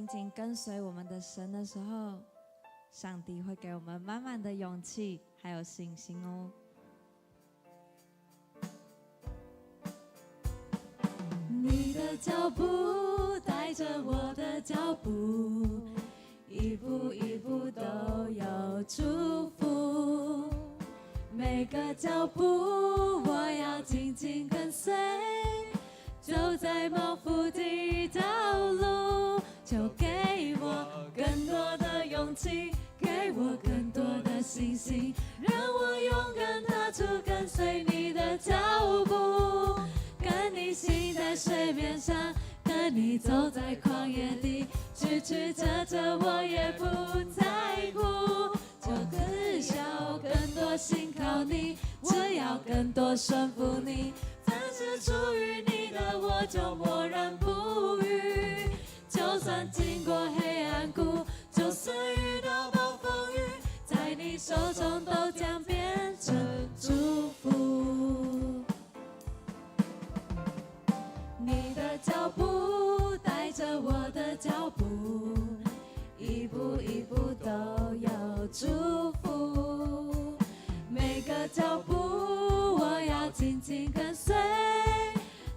紧跟随我们的神的时候，上帝会给我们满满的勇气还有信心哦。你的脚步带着我的脚步，一步一步都有祝福。每个脚步我要紧紧跟随，走在蒙福的道路。就给我更多的勇气，给我更多的信心，让我勇敢踏出跟随你的脚步。跟你行在水面上，跟你走在旷野里，曲曲折折我也不在乎。就只要更多信靠你，只要更多顺服你，凡是出于你的我就默然不语。就算经过黑暗谷，就算遇到暴风雨，在你手中都将变成祝福。你的脚步带着我的脚步，一步一步都有祝福。每个脚步我要紧紧跟随，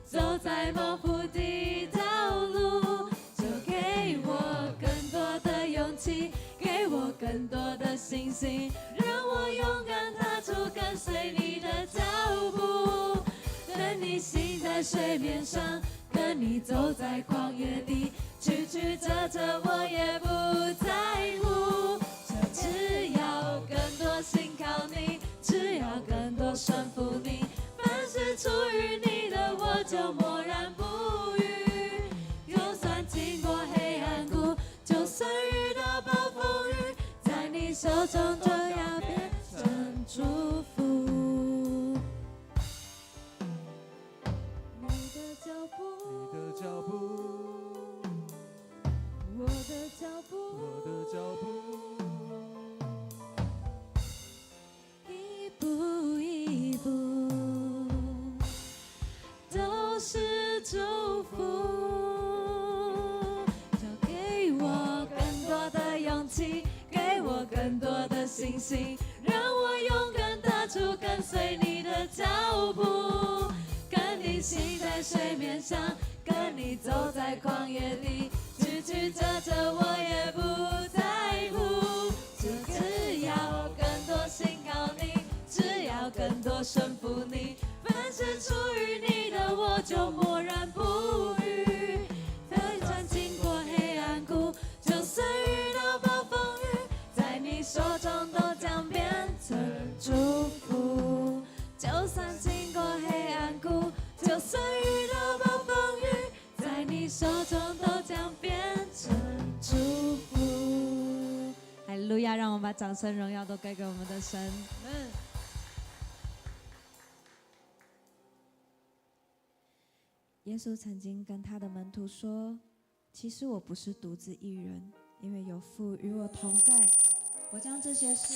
走在蒙福的道路。就给我更多的勇气，给我更多的信心，让我勇敢踏出跟随你的脚步。跟你行在水面上，跟你走在旷野里，曲曲折折我也不在乎。只要更多信靠你，只要更多顺服你，凡是出于你的我就默然不语。就算经过黑暗谷，就算遇到暴风雨，在你手中就要变成祝福。你的脚步，你的脚步，我的脚步，我的脚步，一步一步都是祝福。就给我更多的勇气，给我更多的信心，让我勇敢踏出跟随你的脚步。跟你行在水面上，跟你走在旷野里，曲曲折折我也不在乎。就只要更多信靠你，只要更多顺服你，凡是出于你的我就默然不语。就算经过黑暗谷，就算遇到暴风雨，在你手中都将变成祝福。就算经过黑暗谷，就算遇到暴风雨，在你手中都将变成祝福。哈利路亚！让我们把掌声荣耀都归给我们的神。耶稣曾经跟他的门徒说：“其实我不是独自一人，因为有父与我同在。我将这些事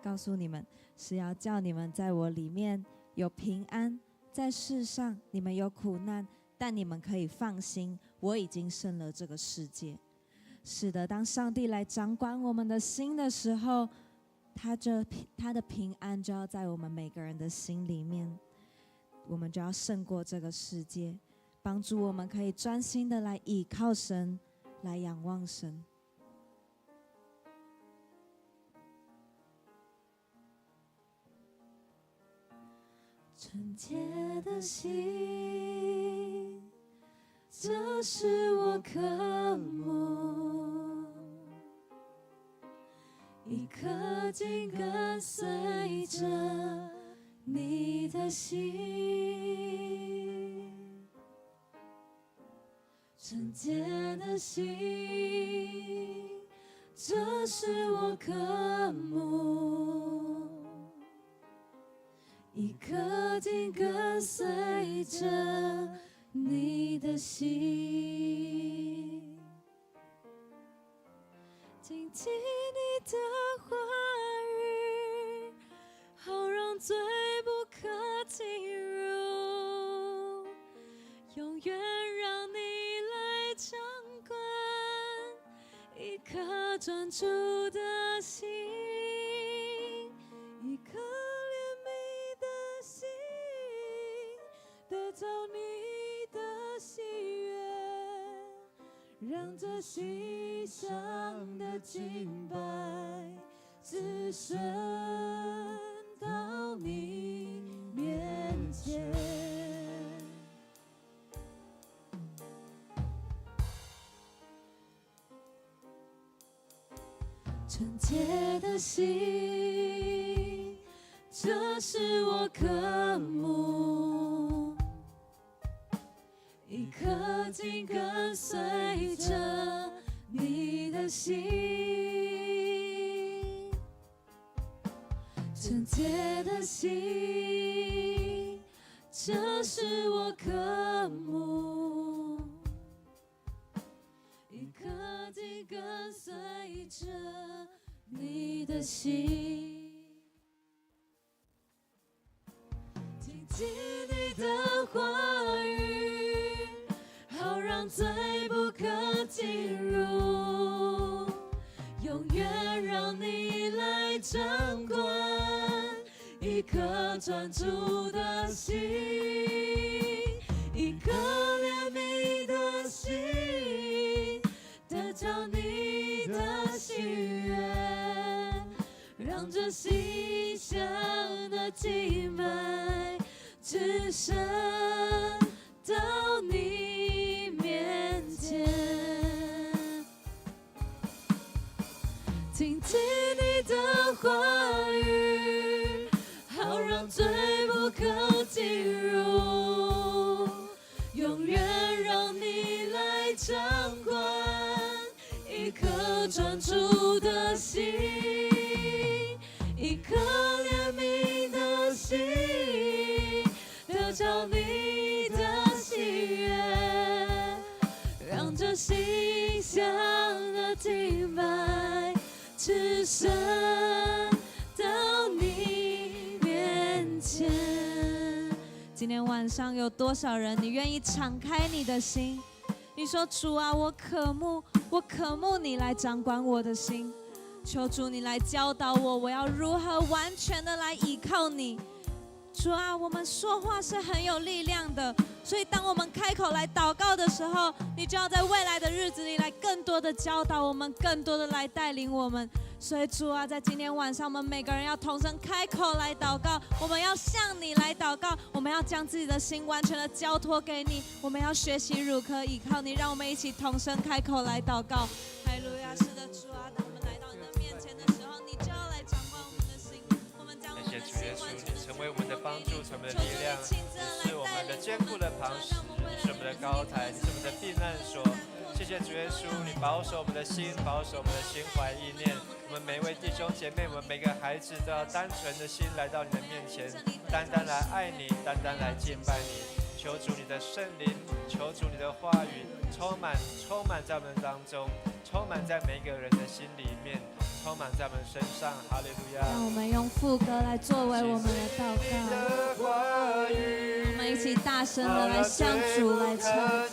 告诉你们，是要叫你们在我里面有平安。在世上你们有苦难，但你们可以放心，我已经胜了这个世界。”是的，当上帝来掌管我们的心的时候，他的平安就要在我们每个人的心里面，我们就要胜过这个世界，帮助我们可以专心的来倚靠神，来仰望神。纯洁的心，这是我渴慕，一颗紧跟随着你的心。纯洁的心，这是我渴慕，一颗紧跟随着你的心。谨记你的话语，好让罪不可进入，永远让你来掌管颗专注的心，一颗怜悯的心，得着你的喜悦，让这馨香的敬拜滋生到你面前。纯洁的心，这是我渴慕，一颗紧跟随着你的心。纯洁的心，这是我渴慕，一颗紧跟随着你的心。听见你的话语，好让罪不可进入，永远让你来掌管，一颗专注的心，一颗怜悯的心，得着你的喜悦，让这馨香的敬拜滋生到你面前。听见你的话语，好让罪不可进入，永远让你来掌管，一颗专注的心，一颗怜悯的心，得着你的喜悦，让这馨香的敬拜滋生到你面前。今天晚上有多少人，你愿意敞开你的心？你说主啊，我渴慕你来掌管我的心。求主你来教导我，我要如何完全的来依靠你。主啊，我们说话是很有力量的，所以当我们开口来祷告的时候，你就要在未来的日子里来更多的教导我们，更多的来带领我们。所以主啊，在今天晚上，我们每个人要同声开口来祷告，我们要向你来祷告，我们要将自己的心完全的交托给你，我们要学习如何依靠你。让我们一起同声开口来祷告。哈利路亚！是的，主啊，当我们来到你的面前的时候，你就要来掌管我们的心，我们将我们的心完全的成为我们的帮助，成为我们的力量，你是我们的坚固的磐石，你是我们的高台，你是我们的避难所。谢谢主耶稣，你保守我们的心，保守我们的心怀意念。我们每位弟兄姐妹，我们每个孩子都要单纯的心来到你的面前，单单来爱你，单单来敬拜你。求主你的圣灵，求主你的话语充满在我们当中，充满在每一个人的心里面，充满在我们身上。哈利路亚！让我们用副歌来作为我们的祷告，我们一起大声的来向主来唱。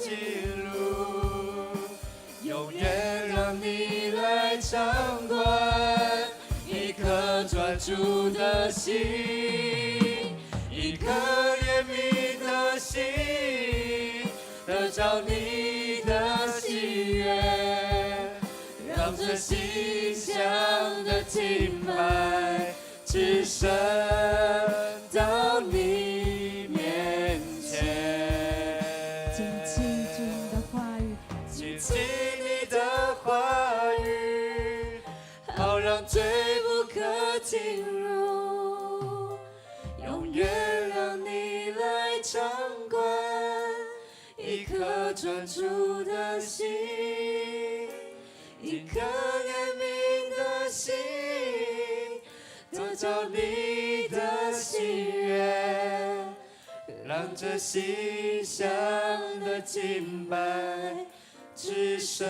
永远让你来掌管，一颗专注的心，一颗怜悯的心，得着你的喜悦，让这馨香的敬拜滋生到你面前。紧记住你的话语，谨记你的话语，好让罪不可进入，永远让你来掌管，一颗专注的心，一颗怜悯的心，得着你的喜悦，让这馨香的敬拜滋生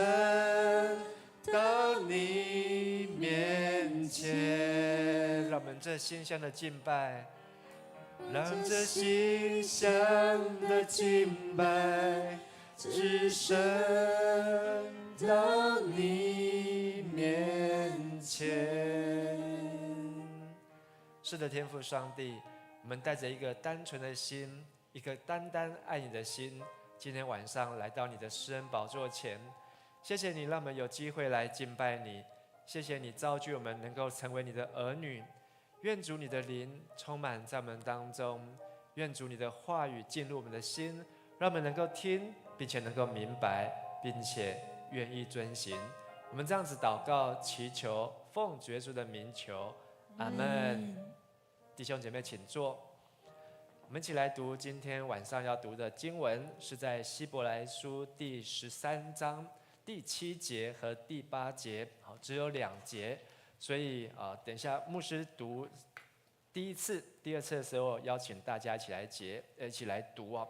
到你面前。让我们这馨香的敬拜，让这馨香的敬拜只身到你面前。是的，天父上帝，我们带着一个单纯的心，一个单单爱你的心，今天晚上来到你的施恩宝座前。谢谢你让我们有机会来敬拜你，谢谢你造就我们能够成为你的儿女。愿主你的灵充满在我们当中，愿主你的话语进入我们的心，让我们能够听，并且能够明白，并且愿意遵行。我们这样子祷告祈求，奉主耶稣的名求，阿们。弟兄姐妹请坐，我们一起来读今天晚上要读的经文，是在希伯来书第13章第7节和第8节，好，只有2节，所以等一下牧师读第一次、第二次的时候，邀请大家一起来读啊。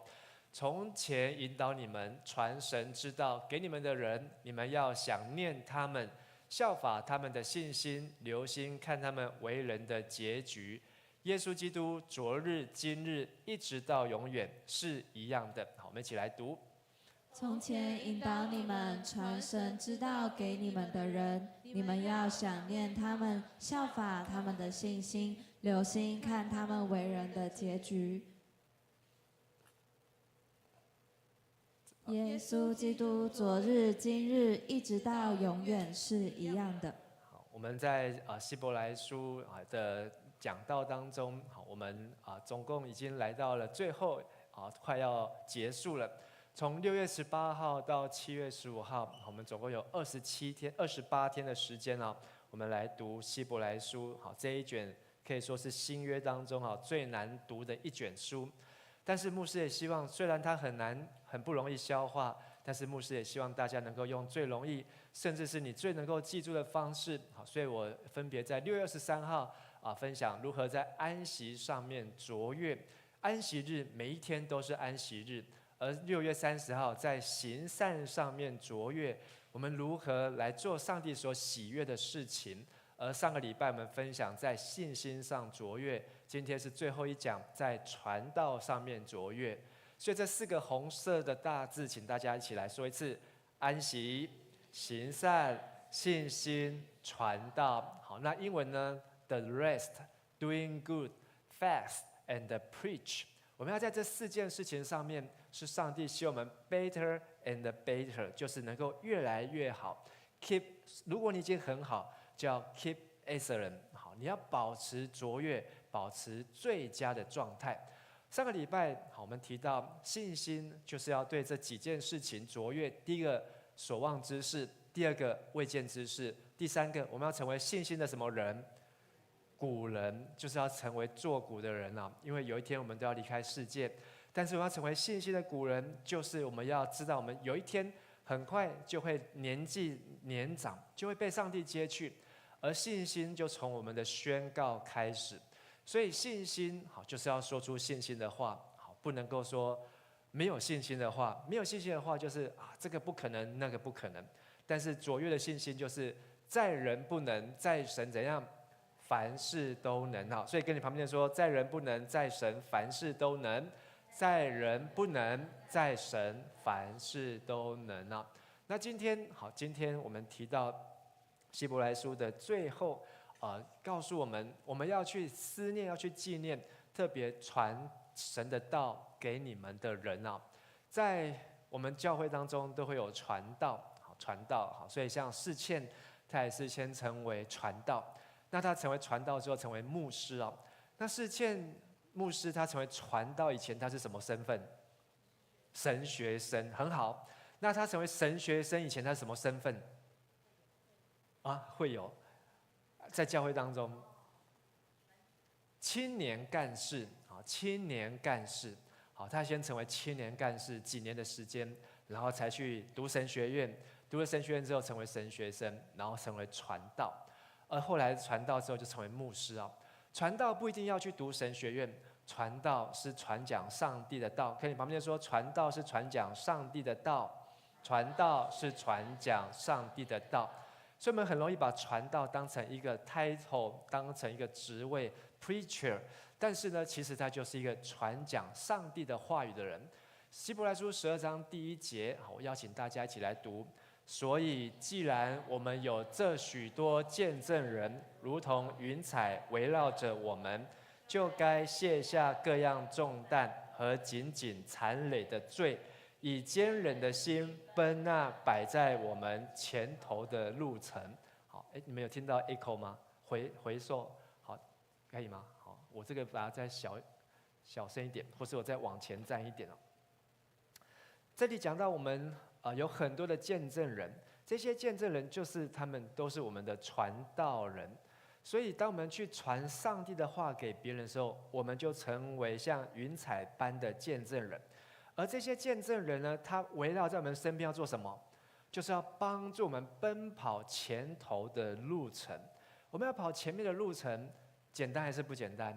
从前引导你们传神之道给你们的人，你们要想念他们，效法他们的信心，留心看他们为人的结局。耶稣基督昨日、今日，一直到永远是一样的。好，我们一起来读。从前引导你们传神之道给你们的人，你们要想念他们，效法他们的信心，留心看他们为人的结局。耶稣基督昨日、今日，一直到永远是一样的。好，我们在希伯来书的讲道当中，好，我们总共已经来到了最后快要结束了。从6月18号到7月15号，我们总共有28天的时间我们来读希伯来书。好，这一卷可以说是新约当中最难读的一卷书。但是牧师也希望，虽然它很难、很不容易消化，但是牧师也希望大家能够用最容易，甚至是你最能够记住的方式。好，所以我分别在6月23号分享如何在安息上面卓越。安息日每一天都是安息日。而6月30号在行善上面卓越，我们如何来做上帝所喜悦的事情。而上个礼拜我们分享在信心上卓越，今天是最后一讲，在传道上面卓越。所以这4个红色的大字，请大家一起来说一次：安息、行善、信心、传道。好，那英文呢 ？The rest, doing good, fast and preach。我们要在这4件事情上面，是上帝希望我们 better and better， 就是能够越来越好。Keep， 如果你已经很好，就要 keep excellent。好，你要保持卓越，保持最佳的状态。上个礼拜，好，我们提到信心就是要对这几件事情卓越。第一个，所望之事；第二个，未见之事；第三个，我们要成为信心的什么人？古人，就是要成为作古的人因为有一天我们都要离开世界。但是我们要成为信心的古人，就是我们要知道，我们有一天很快就会年纪年长，就会被上帝接去。而信心就从我们的宣告开始。所以信心好，就是要说出信心的话，好，不能够说没有信心的话。没有信心的话，就是这个不可能，那个不可能。但是卓越的信心，就是在人不能，在神怎样？凡事都能。所以跟你旁边说，在人不能，在神凡事都能；在人不能，在神凡事都能那今天我们提到希伯来书的最后告诉我们，我们要去思念，要去纪念，特别传神的道给你们的人在我们教会当中都会有传道，所以像世谦，他也是先成为传道。那他成为传道之后，成为牧师那世谦牧师他成为传道以前，他是什么身份？神学生，很好。那他成为神学生以前，他是什么身份？会有在教会当中青年干事青年干事。好，他先成为青年干事几年的时间，然后才去读神学院，读了神学院之后成为神学生，然后成为传道。而后来传道之后就成为牧师传道不一定要去读神学院，传道是传讲上帝的道。跟你旁边说，传道是传讲上帝的道，传道是传讲上帝的道。所以我们很容易把传道当成一个 title， 当成一个职位 preacher， 但是呢，其实他就是一个传讲上帝的话语的人。希伯来书12章第1节，我邀请大家一起来读。所以，既然我们有这许多见证人，如同云彩围绕着我们，就该卸下各样重担和紧紧缠累的罪，以坚忍的心奔那摆在我们前头的路程。好，你们有听到 echo 吗？回溯，好，可以吗？好，我这个把它再小声一点，或是我再往前站一点哦。这里讲到我们有很多的见证人，这些见证人就是他们都是我们的传道人，所以当我们去传上帝的话给别人的时候，我们就成为像云彩般的见证人。而这些见证人呢，他围绕在我们身边要做什么？就是要帮助我们奔跑前头的路程。我们要跑前面的路程，简单还是不简单？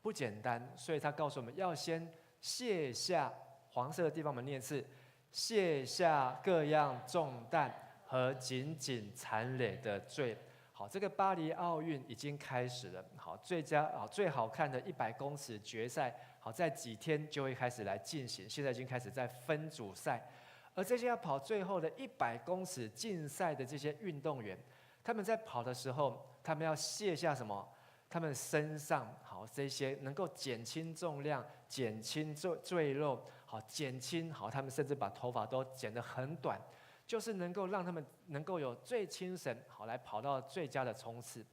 不简单，所以他告诉我们要先卸下黄色的地方，我们念一次：卸下各样重担和紧紧缠累的罪。好，这个巴黎奥运已经开始了。好，最好看的100公尺决赛，好，在几天就会开始来进行，现在已经开始在分组赛。而这些要跑最后的100公尺竞赛的这些运动员，他们在跑的时候，他们要卸下什么？他们身上好这些能够减轻重量、减轻赘肉，好减轻好，他们甚至把头发都剪得很短，就是能够让他们能够有最精神，好来跑到最佳的冲刺。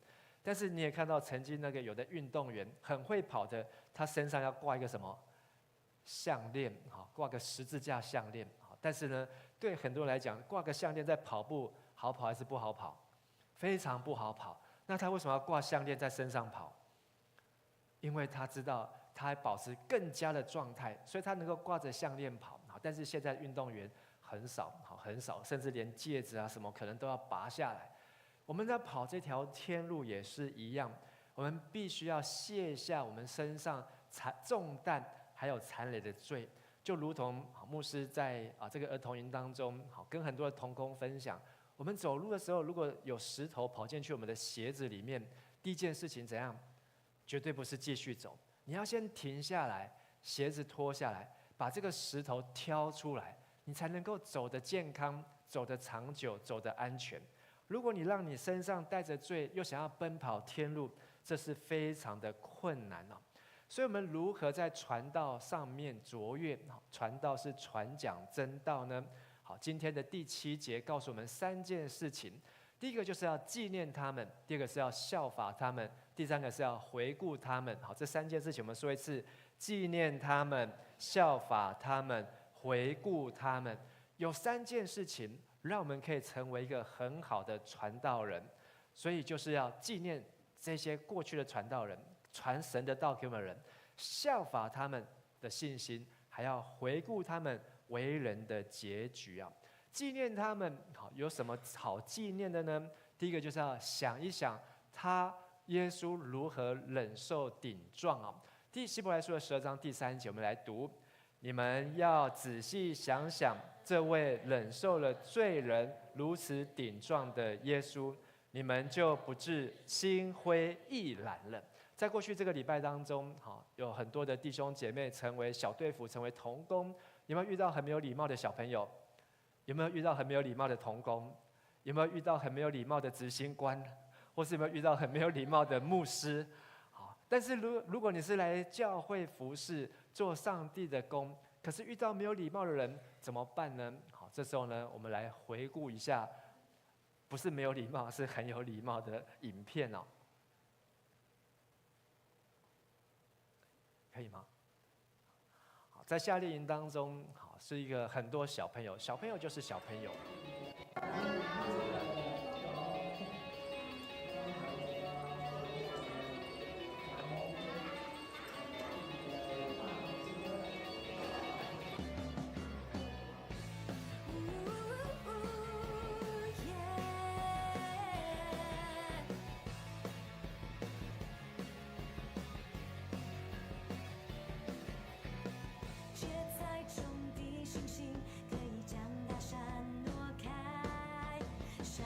但是你也看到，曾经那个有的运动员很会跑的，他身上要挂一个什么项链，好挂个十字架项链。好，但是呢，对很多人来讲，挂个项链在跑步好跑还是不好跑？非常不好跑。那他为什么要挂项链在身上跑？因为他知道他还保持更加的状态，所以他能够挂着项链跑。但是现在运动员很少，甚至连戒指啊什么可能都要拔下来。我们在跑这条天路也是一样，我们必须要卸下我们身上重担还有缠累的罪，就如同牧师在这个儿童营当中，跟很多的同工分享。我们走路的时候，如果有石头跑进去我们的鞋子里面，第一件事情怎样？绝对不是继续走，你要先停下来，鞋子脱下来，把这个石头挑出来，你才能够走得健康，走得长久，走得安全。如果你让你身上带着罪，又想要奔跑天路，这是非常的困难哦。所以我们如何在传道上面卓越？传道是传讲真道呢？好，今天的第7节告诉我们3件事情。第一个就是要纪念他们，第二个是要效法他们，第三个是要回顾他们。好，这3件事情我们说一次：纪念他们、效法他们、回顾他们。有3件事情让我们可以成为一个很好的传道人，所以就是要纪念这些过去的传道人，传神的道给我们的人，效法他们的信心，还要回顾他们为人的结局啊！纪念他们，好，有什么好纪念的呢？第一个就是要想一想耶稣如何忍受顶撞啊！希伯来书的12章第3节，我们来读：你们要仔细想想，这位忍受了罪人如此顶撞的耶稣，你们就不致心灰意懒了。在过去这个礼拜当中，有很多的弟兄姐妹成为小队服，成为同工。有没有遇到很没有礼貌的小朋友？有没有遇到很没有礼貌的同工？有没有遇到很没有礼貌的执行官？或是有没有遇到很没有礼貌的牧师？好，但是如果你是来教会服侍，做上帝的工，可是遇到没有礼貌的人怎么办呢？好，这时候呢，我们来回顾一下，不是没有礼貌，是很有礼貌的影片哦。可以吗？在夏令营当中，是一个很多小朋友，小朋友就是小朋友。星星可以将大山挪开，山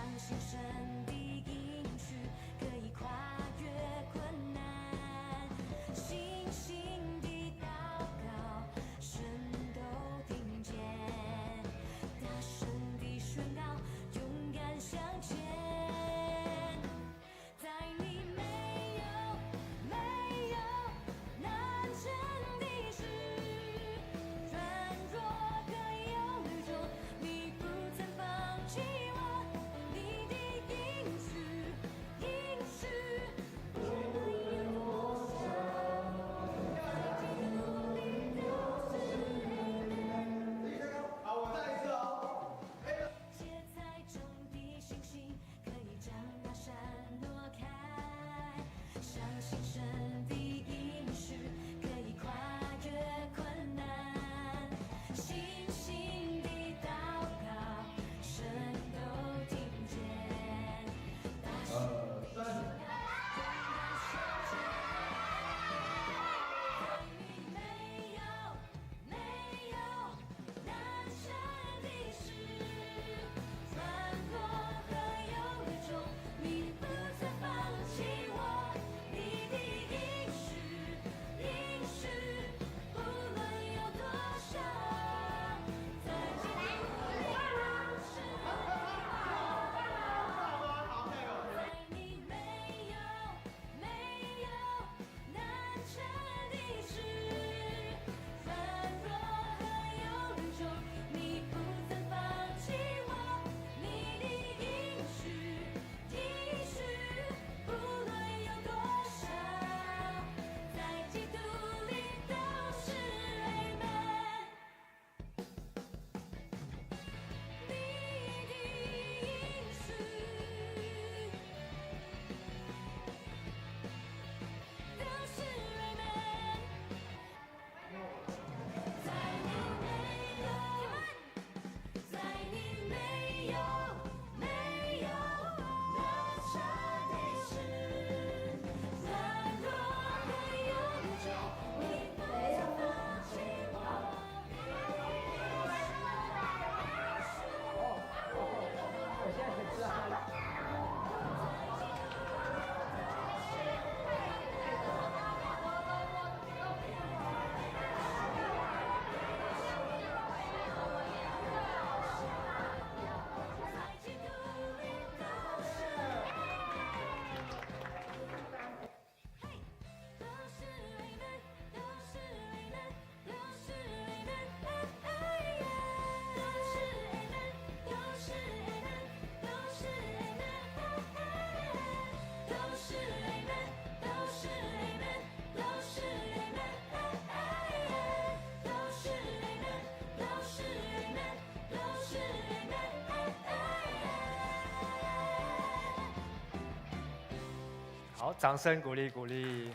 好，掌声鼓励鼓励。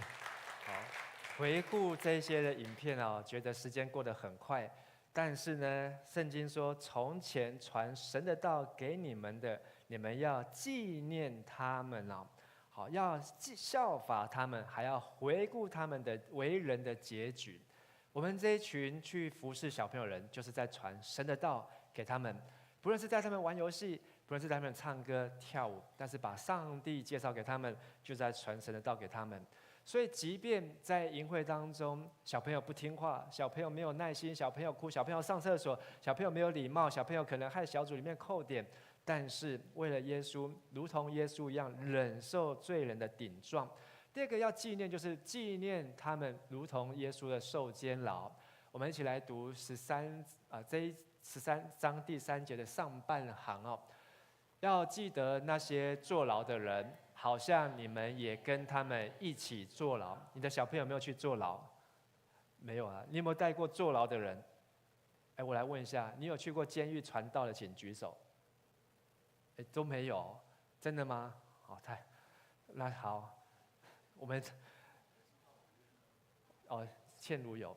好，回顾这些的影片啊，觉得时间过得很快。但是呢，圣经说，从前传神的道给你们的，你们要纪念他们啊。好，要效法他们，还要回顾他们的为人的结局。我们这一群去服侍小朋友人，就是在传神的道给他们，不论是在他们玩游戏，不论是在他们唱歌跳舞，但是把上帝介绍给他们，就在传神的道给他们。所以，即便在营会当中，小朋友不听话，小朋友没有耐心，小朋友哭，小朋友上厕所，小朋友没有礼貌，小朋友可能害小组里面扣点，但是为了耶稣，如同耶稣一样忍受罪人的顶撞。第二个要纪念，就是纪念他们如同耶稣的受监牢。我们一起来读这13章第3节的上半行哦。要记得那些坐牢的人，好像你们也跟他们一起坐牢。你的小朋友有没有去坐牢？没有啊。你有没有带过坐牢的人？我来问一下，你有去过监狱传道的，请举手。都没有，真的吗？好，那好。我们倩如有，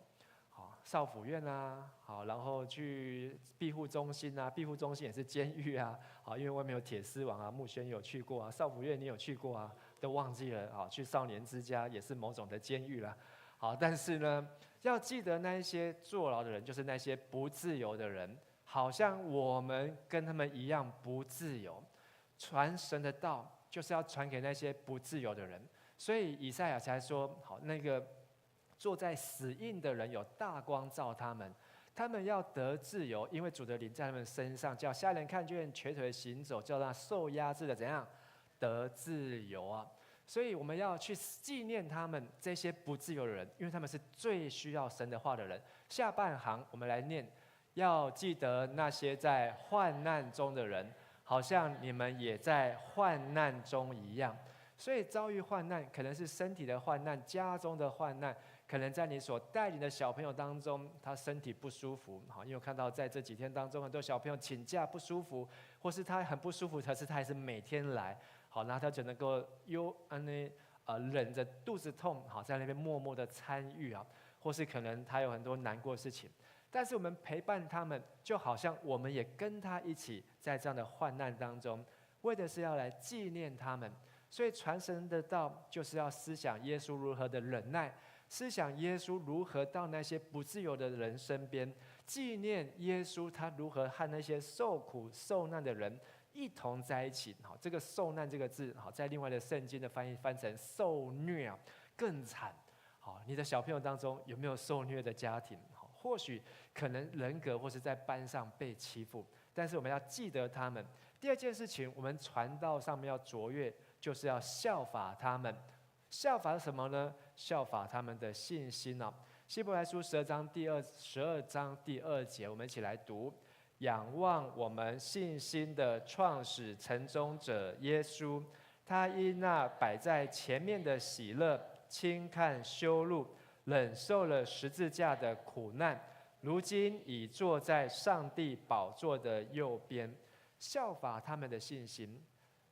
好，少辅院啊，好，然后去庇护中心啊，庇护中心也是监狱啊，好，因为外面有铁丝网啊，木轩有去过啊，少辅院你有去过啊，都忘记了，好，去少年之家也是某种的监狱啦，好，但是呢，要记得那一些坐牢的人，就是那些不自由的人，好像我们跟他们一样不自由，传神的道就是要传给那些不自由的人。所以以赛亚才说：“好，那个坐在死荫的人有大光照他们，他们要得自由，因为主的灵在他们身上，叫瞎人看见，瘸腿行走，叫那受压制的怎样得自由啊！所以我们要去纪念他们这些不自由的人，因为他们是最需要神的话的人。下半行我们来念：要记得那些在患难中的人，好像你们也在患难中一样。”所以遭遇患难，可能是身体的患难、家中的患难，可能在你所带领的小朋友当中，他身体不舒服。好，因为我看到在这几天当中，很多小朋友请假不舒服，或是他很不舒服，可是他还是每天来。好，那他就能够忍着肚子痛，好，在那边默默的参与啊，或是可能他有很多难过的事情，但是我们陪伴他们，就好像我们也跟他一起在这样的患难当中，为的是要来纪念他们。所以传神的道就是要思想耶稣如何的忍耐，思想耶稣如何到那些不自由的人身边，纪念耶稣他如何和那些受苦受难的人一同在一起。好，这个受难这个字，好，在另外的圣经的翻译翻成受虐啊，更惨。好，你的小朋友当中有没有受虐的家庭？好，或许可能人格或是在班上被欺负，但是我们要记得他们。第二件事情，我们传道上面要卓越，就是要效法他们。效法什么呢？效法他们的信心啊。希伯来书12章第2节，我们一起来读：仰望我们信心的创始成终者耶稣，他因那摆在前面的喜乐，轻看羞辱，忍受了十字架的苦难，如今已坐在上帝宝座的右边。效法他们的信心。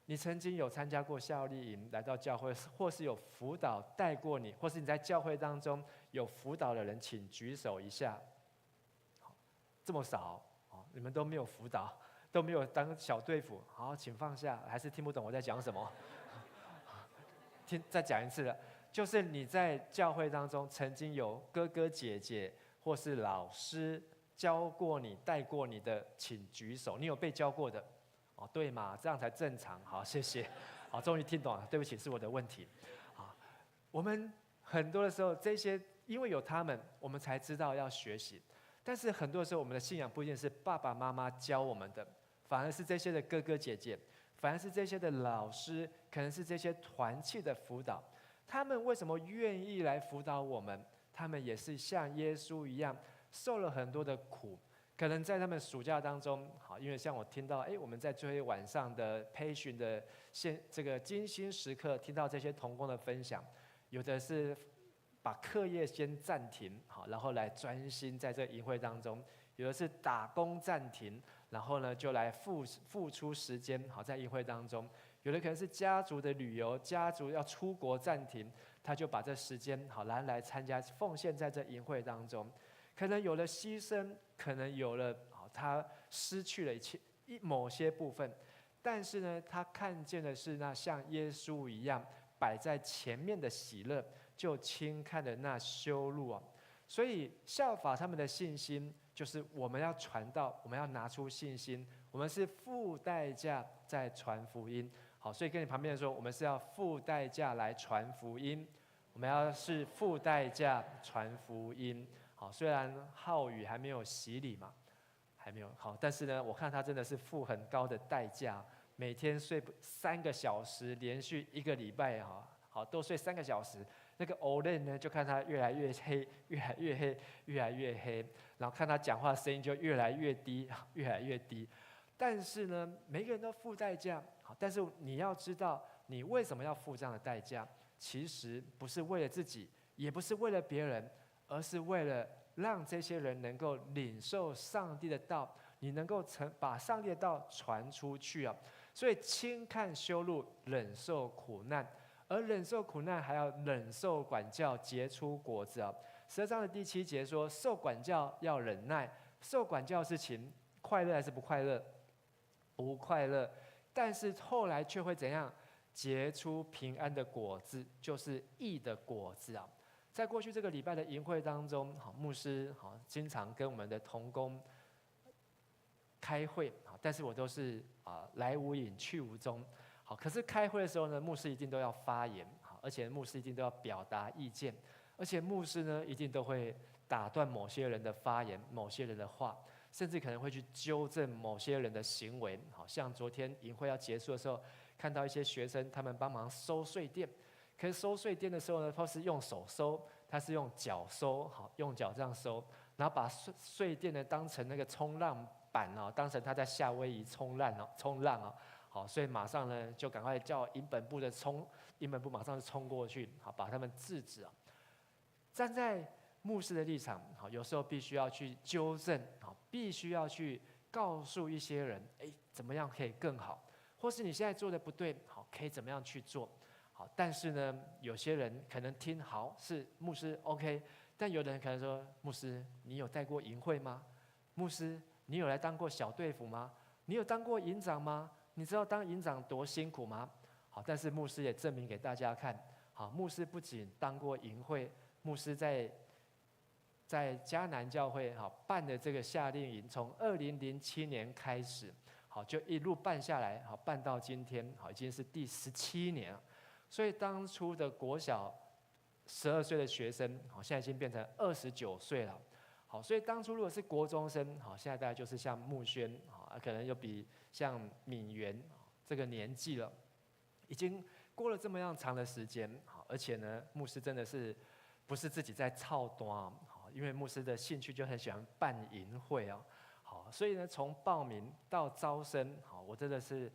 你曾经有参加过夏令营，来到教会，或是有辅导带过你，或是你在教会当中有辅导的人，请举手一下。这么少，你们都没有辅导，都没有当小队辅。好，请放下，还是听不懂我在讲什么？再讲一次了，就是你在教会当中曾经有哥哥姐姐或是老师教过你、带过你的，请举手。你有被教过的？对嘛，这样才正常。好，谢谢。好，终于听懂了，对不起，是我的问题。好，我们很多的时候，这些因为有他们，我们才知道要学习。但是很多时候，我们的信仰不一定是爸爸妈妈教我们的，反而是这些的哥哥姐姐，反而是这些的老师，可能是这些团契的辅导。他们为什么愿意来辅导我们？他们也是像耶稣一样，受了很多的苦。可能在他们暑假当中，好，因为像我听到，我们在最后一晚上的培训的这个精心时刻，听到这些同工的分享，有的是把课业先暂停，好，然后来专心在这营会当中；有的是打工暂停，然后呢就来付出时间，好，在营会当中；有的可能是家族的旅游，家族要出国暂停，他就把这时间好拿来参加奉献在这营会当中。可能有了牺牲，可能有了他失去了某些部分，但是呢，他看见的是那像耶稣一样摆在前面的喜乐，就轻看的那羞辱啊。所以效法他们的信心，就是我们要传道，我们要拿出信心，我们是付代价在传福音。好，所以跟你旁边人说，我们是要付代价来传福音，我们要是付代价传福音。好，虽然浩宇还没有洗礼嘛，还没有好，但是呢，我看他真的是付很高的代价，每天睡3个小时，连续1个礼拜好都睡3个小时。那个 Olen 呢，就看他越来越黑，越来越黑，越来越黑，然后看他讲话的声音就越来越低，越来越低。但是呢，每个人都付代价。好，但是你要知道，你为什么要付这样的代价？其实不是为了自己，也不是为了别人，而是为了让这些人能够领受上帝的道，你能够把上帝的道传出去啊。所以轻看羞辱，忍受苦难。而忍受苦难，还要忍受管教，结出果子啊。12章的第7节说：受管教要忍耐，受管教事情快乐还是不快乐？不快乐。但是后来却会怎样？结出平安的果子，就是义的果子啊。在过去这个礼拜的营会当中，牧师经常跟我们的同工开会，但是我都是来无影去无踪。好，可是开会的时候呢，牧师一定都要发言，而且牧师一定都要表达意见，而且牧师呢一定都会打断某些人的发言、某些人的话，甚至可能会去纠正某些人的行为。好像昨天营会要结束的时候，看到一些学生他们帮忙收睡垫，可是收睡垫的时候呢，他是用手收，他是用脚收，好，用脚这样收，然后把睡垫呢当成那个冲浪板当成他在夏威夷冲浪好，所以马上呢就赶快叫营本部马上就冲过去，好，把他们制止啊。站在牧师的立场，好，有时候必须要去纠正，好，必须要去告诉一些人，怎么样可以更好，或是你现在做的不对，好，可以怎么样去做，好。但是呢，有些人可能听好是牧师 OK， 但有的人可能说，牧师，你有带过营会吗？牧师，你有来当过小队服吗？你有当过营长吗？你知道当营长多辛苦吗？好，但是牧师也证明给大家看，好，牧师不仅当过营会，牧师在迦南教会办的这个夏令营，从2007年开始，好，就一路办下来，好，办到今天，好，已经是第17年了。所以当初的国小12岁的学生，好，现在已经变成29岁了。好，所以当初如果是国中生，好，现在大概就是像木轩，好，可能又比像敏元这个年纪了，已经过了这么样长的时间，好，而且呢，牧师真的是不是自己在操单，好，因为牧师的兴趣就很喜欢办营会啊，好，所以呢，从报名到招生，好，我真的是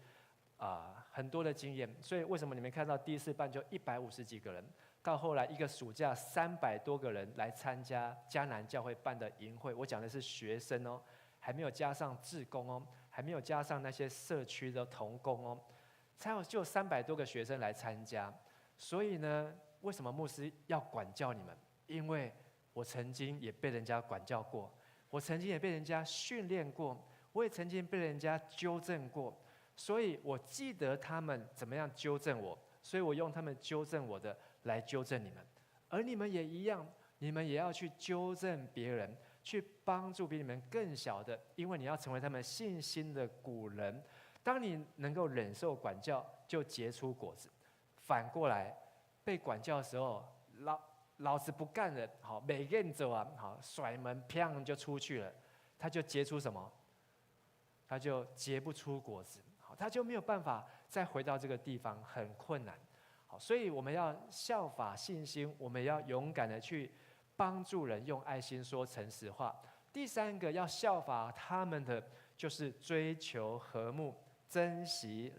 很多的经验，所以为什么你们看到第一次办就150几个人？到后来一个暑假300多个人来参加迦南教会办的营会，我讲的是学生哦，还没有加上志工哦，还没有加上那些社区的同工哦，就300多个学生来参加。所以呢，为什么牧师要管教你们？因为我曾经也被人家管教过，我曾经也被人家训练过，我也曾经被人家纠正过，所以我记得他们怎么样纠正我，所以我用他们纠正我的来纠正你们，而你们也一样，你们也要去纠正别人，去帮助比你们更小的，因为你要成为他们信心的鼓人。当你能够忍受管教，就结出果子。反过来，被管教的时候，老子不干了，好，没认走啊，好，甩门砰就出去了，他就结出什么？他就结不出果子，好，他就没有办法再回到这个地方，很困难。好，所以我们要效法信心，我们要勇敢的去帮助人，用爱心说诚实话。第3个要效法他们的，就是追求和睦，珍惜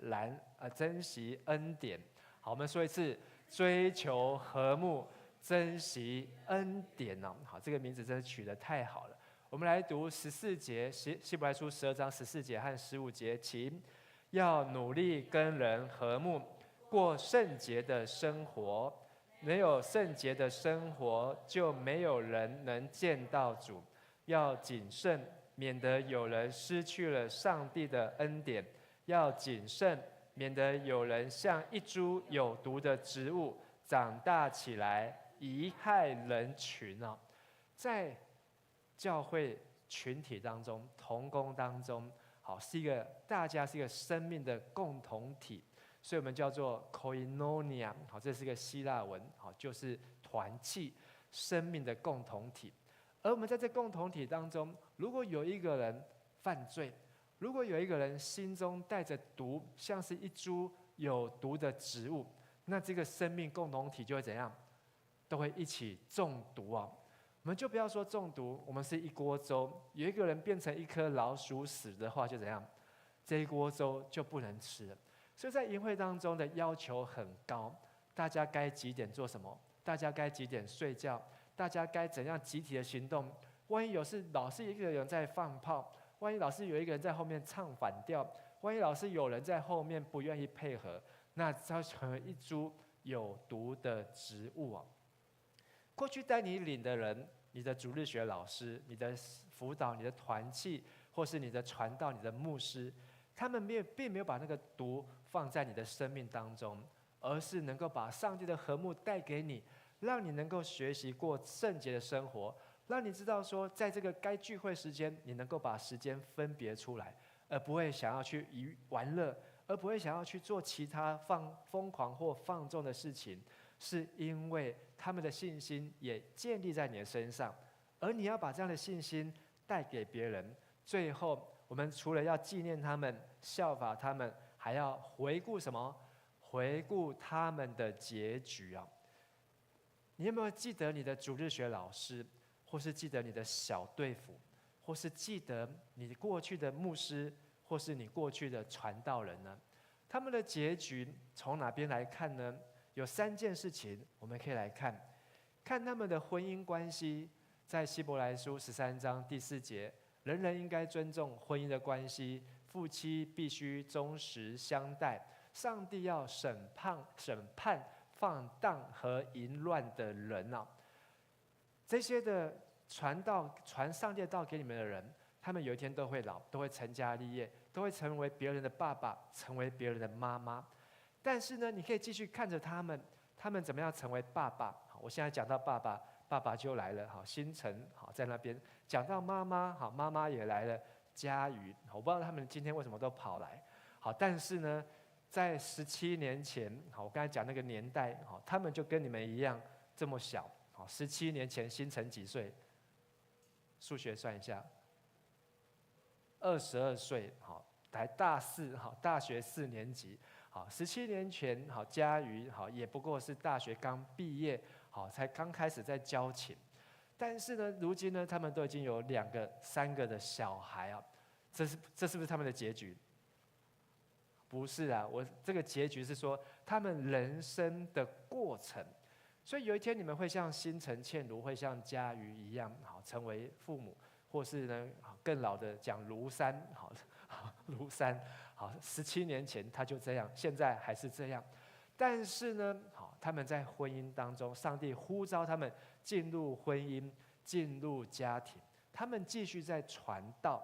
恩典。好，我们说一次，追求和睦，珍惜恩典哦。好，这个名字真是取得太好了。我们来读14节，希伯来书12章14节和15节，请。要努力跟人和睦，过圣洁的生活。没有圣洁的生活，就没有人能见到主。要谨慎，免得有人失去了上帝的恩典。要谨慎，免得有人像一株有毒的植物长大起来，贻害人群啊！在教会群体当中，同工当中，好，大家是一个生命的共同体。所以我们叫做 koinonia， 好，这是一个希腊文，好，就是团契、生命的共同体。而我们在这共同体当中，如果有一个人犯罪，如果有一个人心中带着毒，像是一株有毒的植物，那这个生命共同体就会怎样？都会一起中毒啊！我们就不要说中毒，我们是一锅粥，有一个人变成一颗老鼠屎的话，就怎样？这一锅粥就不能吃了。所以在营会当中的要求很高，大家该几点做什么？大家该几点睡觉？大家该怎样集体的行动？万一老是一个人在放炮，万一老是有一个人在后面唱反调，万一老是有人在后面不愿意配合，那就成为一株有毒的植物啊！过去带你领的人，你的主日学老师、你的辅导、你的团契，或是你的传道、你的牧师，他们并没有把那个毒放在你的生命当中，而是能够把上帝的和睦带给你，让你能够学习过圣洁的生活，让你知道说，在这个该聚会时间，你能够把时间分别出来，而不会想要去玩乐，而不会想要去做其他疯狂或放纵的事情，是因为他们的信心也建立在你的身上，而你要把这样的信心带给别人。最后，我们除了要纪念他们、效法他们，还要回顾什么？回顾他们的结局啊！你有没有记得你的主日学老师，或是记得你的小队辅，或是记得你过去的牧师，或是你过去的传道人呢？他们的结局从哪边来看呢？有3件事情我们可以来看他们的婚姻关系。在希伯来书13章第4节，人人应该尊重婚姻的关系，夫妻必须忠实相待。上帝要审判放荡和淫乱的人啊！这些的传上帝的道给你们的人，他们有一天都会老，都会成家立业，都会成为别人的爸爸，成为别人的妈妈。但是呢，你可以继续看着他们怎么样成为爸爸。我现在讲到爸爸，爸爸就来了，好，星辰好在那边。讲到妈妈，好，妈妈也来了，佳瑜。我不知道他们今天为什么都跑来，好，但是呢，在17年前，好，我刚才讲那个年代，好，他们就跟你们一样这么小，好，17年前星辰几岁？数学算一下，22岁，好，才大4，好，大学4年级。好，17年前，好，佳瑜，好，也不过是大学刚毕业，好，才刚开始在交情。但是呢，如今呢，他们都已经有2个、3个的小孩啊，这是不是他们的结局？不是啊，我这个结局是说他们人生的过程。所以有一天你们会像星辰倩如，会像佳瑜一样，好，成为父母，或是呢，更老的讲卢山，好，卢山。好，17年前他就这样，现在还是这样。但是呢，好，他们在婚姻当中，上帝呼召他们进入婚姻，进入家庭，他们继续在传道。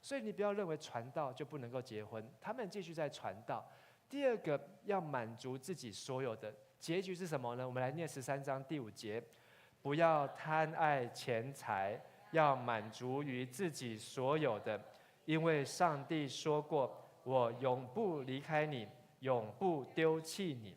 所以你不要认为传道就不能够结婚，他们继续在传道。第二个，要满足自己所有的，结局是什么呢？我们来念13章第5节：不要贪爱钱财，要满足于自己所有的，因为上帝说过，我永不离开你，永不丢弃你。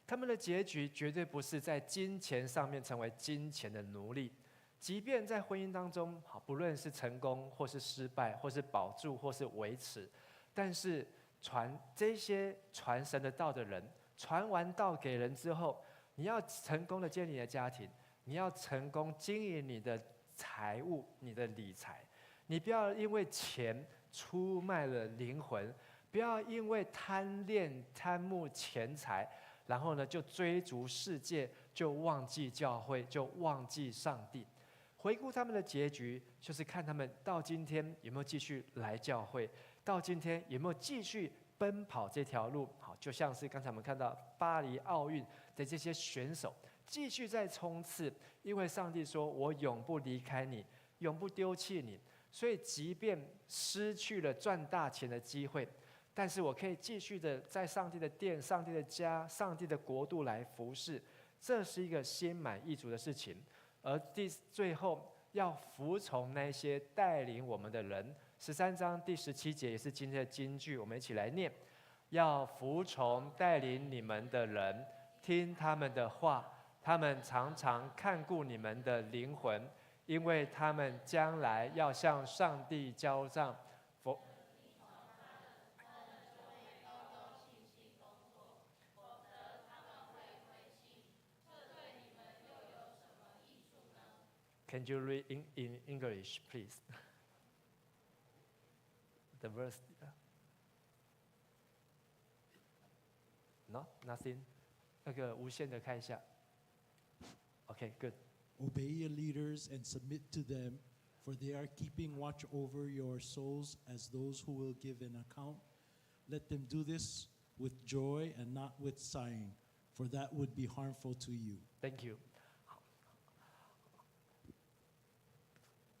他们的结局绝对不是在金钱上面成为金钱的奴隶，即便在婚姻当中，不论是成功或是失败，或是保住或是维持，但是这些传神的道的人，传完道给人之后，你要成功的建立你的家庭，你要成功经营你的财务、你的理财，你不要因为钱出卖了灵魂，不要因为贪慕钱财，然后呢就追逐世界，就忘记教会，就忘记上帝。回顾他们的结局，就是看他们到今天有没有继续来教会，到今天有没有继续奔跑这条路？好，就像是刚才我们看到巴黎奥运的这些选手，继续在冲刺，因为上帝说：“我永不离开你，永不丢弃你。”所以，即便失去了赚大钱的机会，但是我可以继续的在上帝的殿、上帝的家、上帝的国度来服侍，这是一个心满意足的事情。而最后要服从那些带领我们的人，13章第17节也是今天的金句，我们一起来念：要服从带领你们的人，听他们的话，他们常常看顾你们的灵魂。因为他们将来要向上帝交账。Can you read in English, please? The verse. No, nothing. 那个无限的看一下。Okay, good. Obey your leaders and submit to them, for they are keeping watch over your souls as those who will give an account. Let them do this with joy and not with sighing, for that would be harmful to you. Thank you.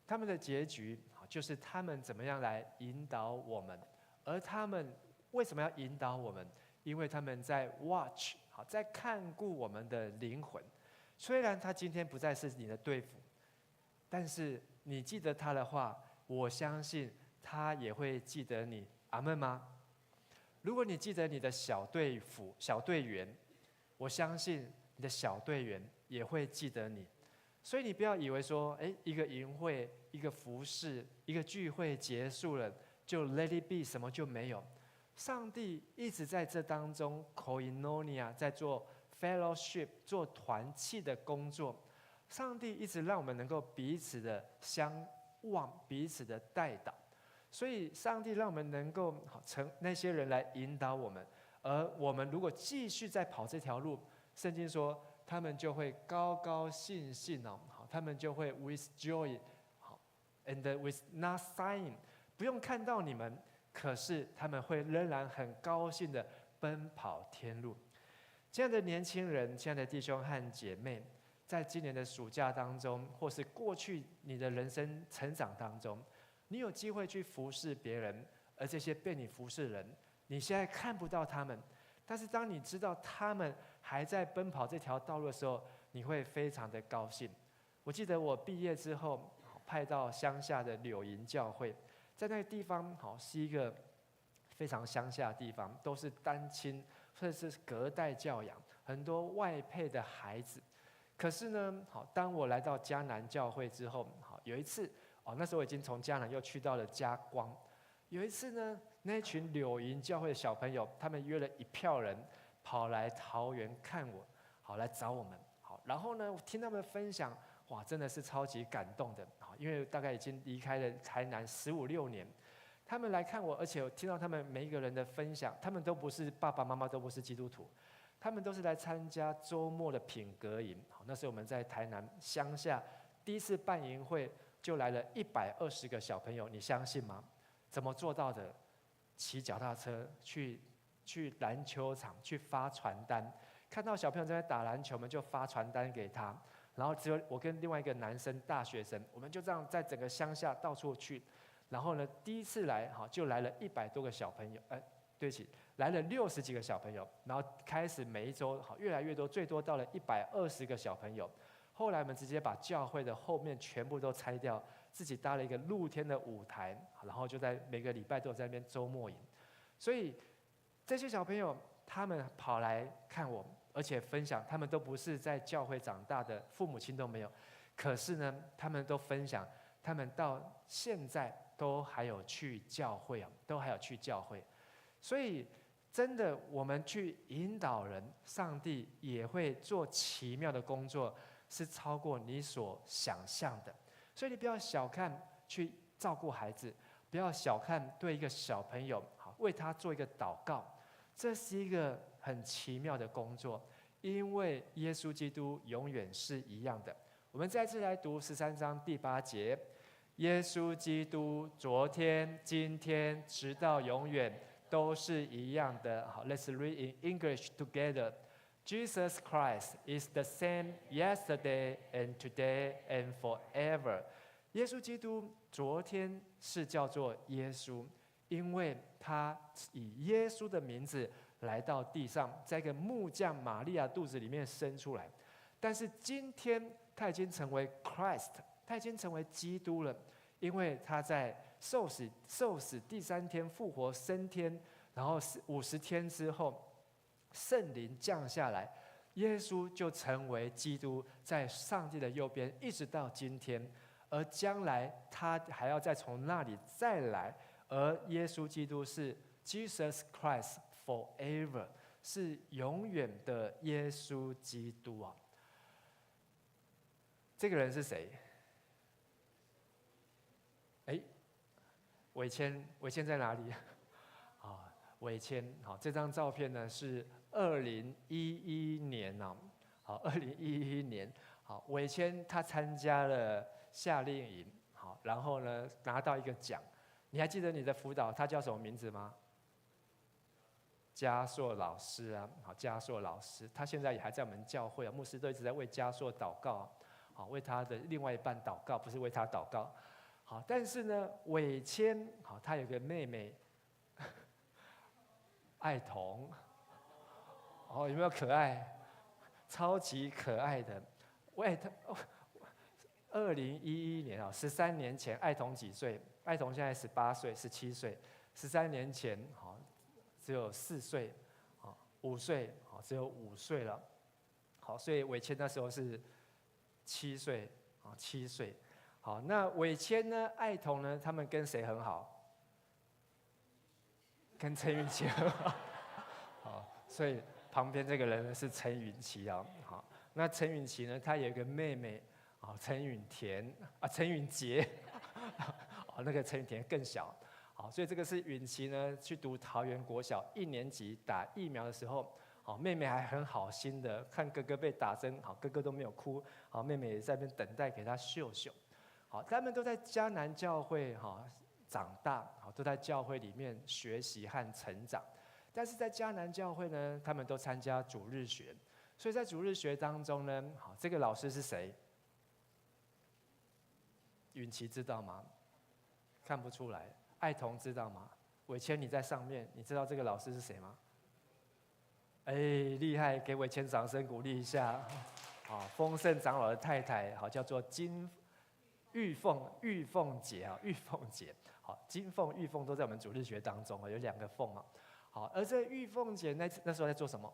他们的结局就是他们怎么样来引导我们，而他们为什么要引导我们？因为他们在 watch， 在看顾我们的灵魂。虽然他今天不再是你的队辅，但是你记得他的话，我相信他也会记得你。阿们吗？如果你记得你的小队辅、小队员，我相信你的小队员也会记得你。所以你不要以为说，一个营会、一个服事、一个聚会结束了，就 let it be， 什么就没有。上帝一直在这当中 koinonia， 在做 fellowship， 做团契的工作。上帝一直让我们能够彼此的相望，彼此的带导。所以上帝让我们能够成那些人来引导我们，而我们如果继续在跑这条路，圣经说他们就会高高兴兴他们就会 with joy， and with not sighing， 不用看到你们，可是他们会仍然很高兴的奔跑天路。这样的年轻人，亲爱的弟兄和姐妹，在今年的暑假当中，或是过去你的人生成长当中，你有机会去服侍别人，而这些被你服侍的人，你现在看不到他们，但是当你知道他们还在奔跑这条道路的时候，你会非常的高兴。我记得我毕业之后，派到乡下的柳营教会，在那个地方是一个非常乡下的地方，都是单亲或者是隔代教养，很多外配的孩子。可是呢，当我来到迦南教会之后，有一次，那时候我已经从迦南又去到了嘉光。有一次呢，那一群柳营教会的小朋友，他们约了一票人跑来桃园看我，来找我们。然后呢，我听他们分享，哇，真的是超级感动的。因为大概已经离开了台南15、16年，他们来看我，而且我听到他们每一个人的分享，他们都不是爸爸妈妈，都不是基督徒，他们都是来参加周末的品格营。那时候我们在台南乡下第一次办营会，就来了120个小朋友，你相信吗？怎么做到的？骑脚踏车去篮球场去发传单，看到小朋友在那打篮球，我们就发传单给他。然后只有我跟另外一个男生大学生，我们就这样在整个乡下到处去。然后呢，第一次来就来了100多个小朋友，对不起，来了60几个小朋友。然后开始每一周越来越多，最多到了120个小朋友。后来我们直接把教会的后面全部都拆掉，自己搭了一个露天的舞台，然后就在每个礼拜都有在那边周末营。所以这些小朋友他们跑来看我，而且分享，他们都不是在教会长大的，父母亲都没有。可是呢，他们都分享，他们到现在都还有去教会都还有去教会。所以真的，我们去引导人，上帝也会做奇妙的工作，是超过你所想象的。所以你不要小看去照顾孩子，不要小看对一个小朋友为他做一个祷告，这是一个很奇妙的工作，因为耶稣基督永远是一样的。我们再次来读13章第8节，耶稣基督昨天、今天，直到永远都是一样的。好 ，Let's read in English together. Jesus Christ is the same yesterday and today and forever. 耶稣基督昨天是叫做耶稣，因为他以耶稣的名字来到地上，在一个木匠玛利亚肚子里面生出来。但是今天他已经成为 Christ， 他已经成为基督了，因为他在受死第3天复活升天，然后50天之后，圣灵降下来，耶稣就成为基督，在上帝的右边，一直到今天。而将来他还要再从那里再来，而耶稣基督是 Jesus Christ forever， 是永远的耶稣基督啊。这个人是谁？伟谦在哪里？啊，伟谦，好，这张照片呢是2011年啊，好，2011年，好，伟谦他参加了夏令营，好，然后呢拿到一个奖。你还记得你的辅导他叫什么名字吗？嘉硕老师啊，好，嘉硕老师，他现在也还在我们教会啊，牧师都一直在为嘉硕祷告，好，为他的另外一半祷告，不是为他祷告。好，但是呢，伟谦，好，他有个妹妹，爱童，哦，有没有可爱？超级可爱的，喂，他2011年啊，13年前，爱童几岁？爱童现在18岁、17岁，13年前，好，只有4岁，好，5岁，好，只有5岁了，好，所以伟谦那时候是7岁，啊，7岁。好，那伟谦呢？爱童呢？他们跟谁很好？跟陈云奇很好。好，所以旁边这个人呢是陈云奇啊。好，那陈云奇呢，他有一个妹妹，啊，陈允田啊，陈允杰，哦，那个陈允田更小。好，所以这个是允琪呢去读桃园国小1年级打疫苗的时候。好，妹妹还很好心的看哥哥被打针，好，哥哥都没有哭，好，妹妹也在那边等待给他秀秀。好，他们都在迦南教会长大，好，都在教会里面学习和成长。但是在迦南教会呢，他们都参加主日学，所以在主日学当中呢，好，这个老师是谁？允琪知道吗？看不出来。爱童知道吗？伟谦你在上面，你知道这个老师是谁吗？厉害，给伟谦掌声鼓励一下。好，丰盛长老的太太，好，叫做玉凤姐啊，玉凤姐，好，金凤、玉凤都在我们主日学当中啊，有2个凤啊。好，而这玉凤姐那时候在做什么？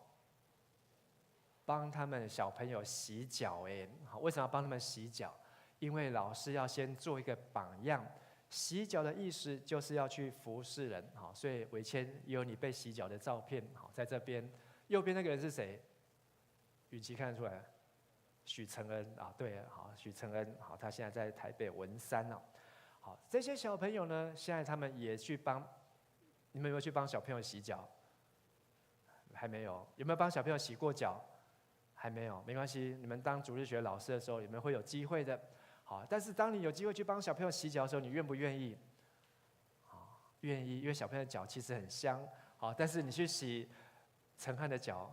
帮他们小朋友洗脚好，为什么要帮他们洗脚？因为老师要先做一个榜样，洗脚的意思就是要去服侍人，好，所以伟谦也有你被洗脚的照片，好，在这边右边那个人是谁？允琪看得出来。许承恩啊，对，好，许承恩，好，他现在在台北文山啊。好，这些小朋友呢，现在他们也去帮，你们有没有去帮小朋友洗脚？还没有，有没有帮小朋友洗过脚？还没有，没关系，你们当主日学老师的时候，你们会有机会的。好，但是当你有机会去帮小朋友洗脚的时候，你愿不愿意？好，愿意，因为小朋友的脚其实很香。好，但是你去洗陈汉的脚。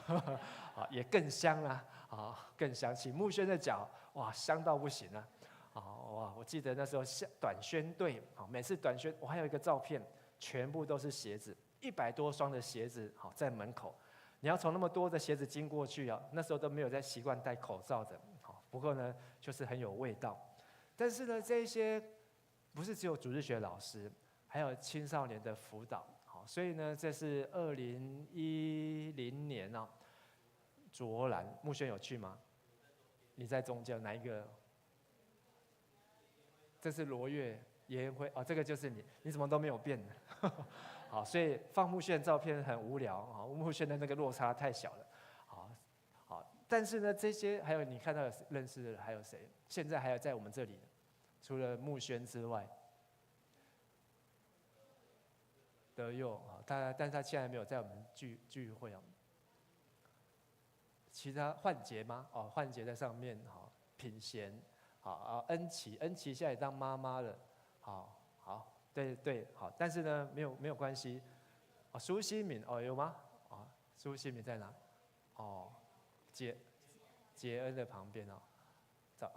啊，也更香啊！啊，更香。洗木轩的脚，哇，香到不行啊！啊，哇，我记得那时候短宣队，好，每次短宣，我还有一个照片，全部都是鞋子，100多双的鞋子，好，在门口。你要从那么多的鞋子经过去啊，那时候都没有在习惯戴口罩的，好，不过呢，就是很有味道。但是呢，这些不是只有主日学老师，还有青少年的辅导。好，所以呢，这是2010年啊，卓兰木轩有去吗？你在中间哪一个？这是罗月颜辉哦，这个就是你，你怎么都没有变？好，所以放木轩照片很无聊啊，木轩的那个落差太小了。好，但是呢，这些还有你看到的认识的还有谁？现在还有在我们这里，除了木轩之外。德佑啊，但是他现在没有在我们聚会啊。其他焕杰吗？哦，焕杰在上面，好，品贤，好恩琪现在也当妈妈了，好，对，好，但是呢没有关系，苏新敏有吗？苏新敏在哪？杰恩的旁边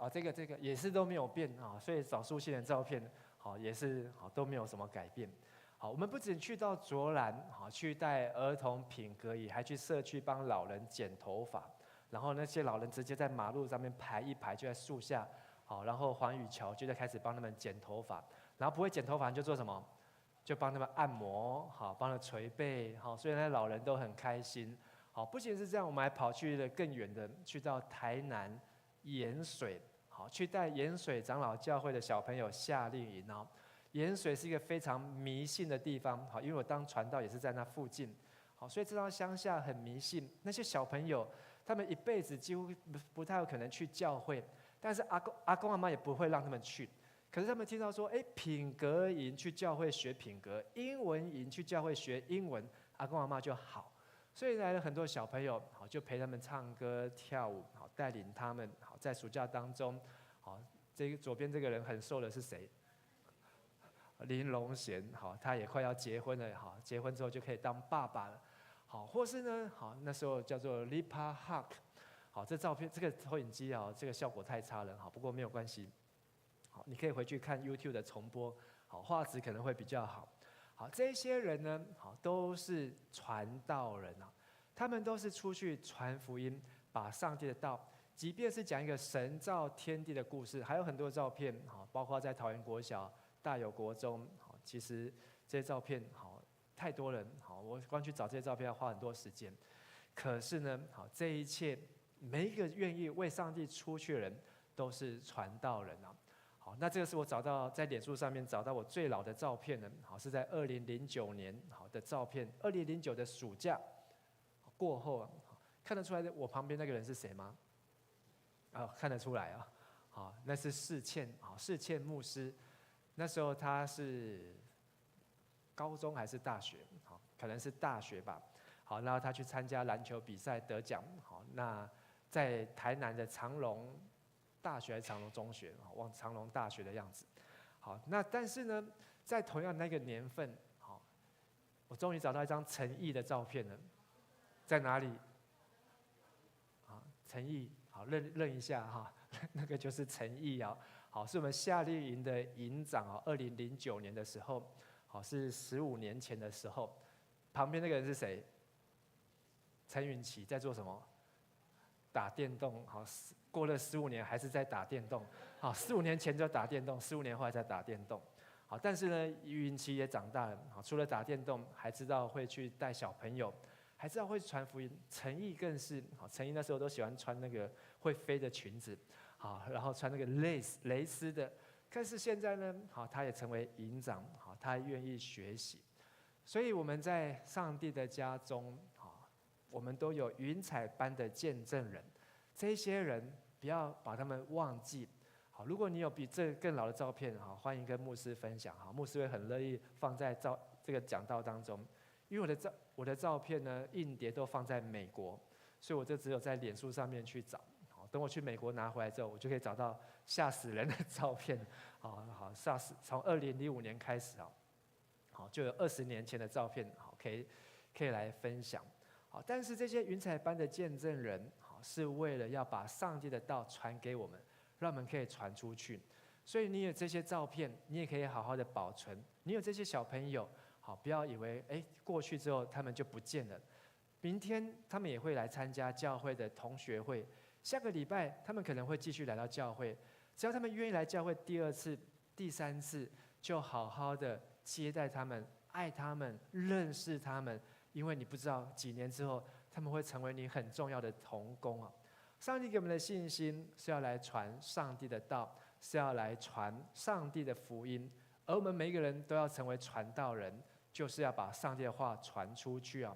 这个也是都没有变所以找苏新的照片也是都没有什么改变。好，我们不仅去到卓兰去带儿童品格椅，还去社区帮老人剪头发，然后那些老人直接在马路上面排一排，就在树下，然后黄宇桥就在开始帮他们剪头发，然后不会剪头发你就做什么？就帮他们按摩，帮他们捶背，所以那老人都很开心。不仅是这样，我们还跑去了更远的，去到台南盐水，去带盐水长老教会的小朋友夏令营盐水是一个非常迷信的地方，因为我当传道也是在那附近，所以这到乡下很迷信。那些小朋友，他们一辈子几乎不太有可能去教会，但是阿公阿妈也不会让他们去。可是他们听到说，品格营去教会学品格，英文营去教会学英文，阿公阿妈就好。所以来了很多小朋友，就陪他们唱歌跳舞，带领他们，在暑假当中，这个左边这个人很瘦的是谁？林隆贤，他也快要结婚了，结婚之后就可以当爸爸了，或是呢，那时候叫做 Lipa Hawk，这照片这个投影机这个效果太差了，不过没有关系，你可以回去看 YouTube 的重播，画质可能会比较好。这些人呢，都是传道人他们都是出去传福音，把上帝的道，即便是讲一个神造天地的故事，还有很多照片，包括在桃园国小、大有国中，其实这些照片太多人，我光去找这些照片要花很多时间。可是呢，这一切每一个愿意为上帝出去的人，都是传道人那这个是我找到在脸书上面找到我最老的照片呢，是在2009年的照片，2009的暑假过后看得出来我旁边那个人是谁吗？看得出来那是世倩牧师，那时候他是高中还是大学？可能是大学吧。然后他去参加篮球比赛得奖，那在台南的长荣大学还是长荣中学，忘长荣大学的样子。那但是呢，在同样那个年份，我终于找到一张陈毅的照片了，在哪里？陈毅，认一下那个就是陈毅是我们夏令营的营长2009年的时候，是15年前的时候。旁边那个人是谁？陈允琪在做什么？打电动，过了15年还是在打电动，15年前就打电动，15年后还在打电动，但是呢，允琪也长大了，除了打电动，还知道会去带小朋友，还知道会传福音。陈毅更是，陈毅那时候都喜欢穿那个会飞的裙子，然后穿那个蕾丝的。但是现在呢，他也成为营长，他愿意学习。所以我们在上帝的家中，我们都有云彩般的见证人，这些人不要把他们忘记。如果你有比这更老的照片，欢迎跟牧师分享，牧师会很乐意放在这个讲道当中。因为我的照片呢，硬碟都放在美国，所以我就只有在脸书上面去找。等我去美国拿回来之后，我就可以找到吓死人的照片。吓死！从2005年开始就有20年前的照片，可以来分享。但是这些云彩般的见证人，是为了要把上帝的道传给我们，让我们可以传出去。所以你有这些照片，你也可以好好的保存。你有这些小朋友，不要以为过去之后他们就不见了。明天他们也会来参加教会的同学会，下个礼拜他们可能会继续来到教会。只要他们愿意来教会第2次、第3次，就好好的接待他们，爱他们，认识他们。因为你不知道几年之后，他们会成为你很重要的同工上帝给我们的信心是要来传上帝的道，是要来传上帝的福音，而我们每一个人都要成为传道人，就是要把上帝的话传出去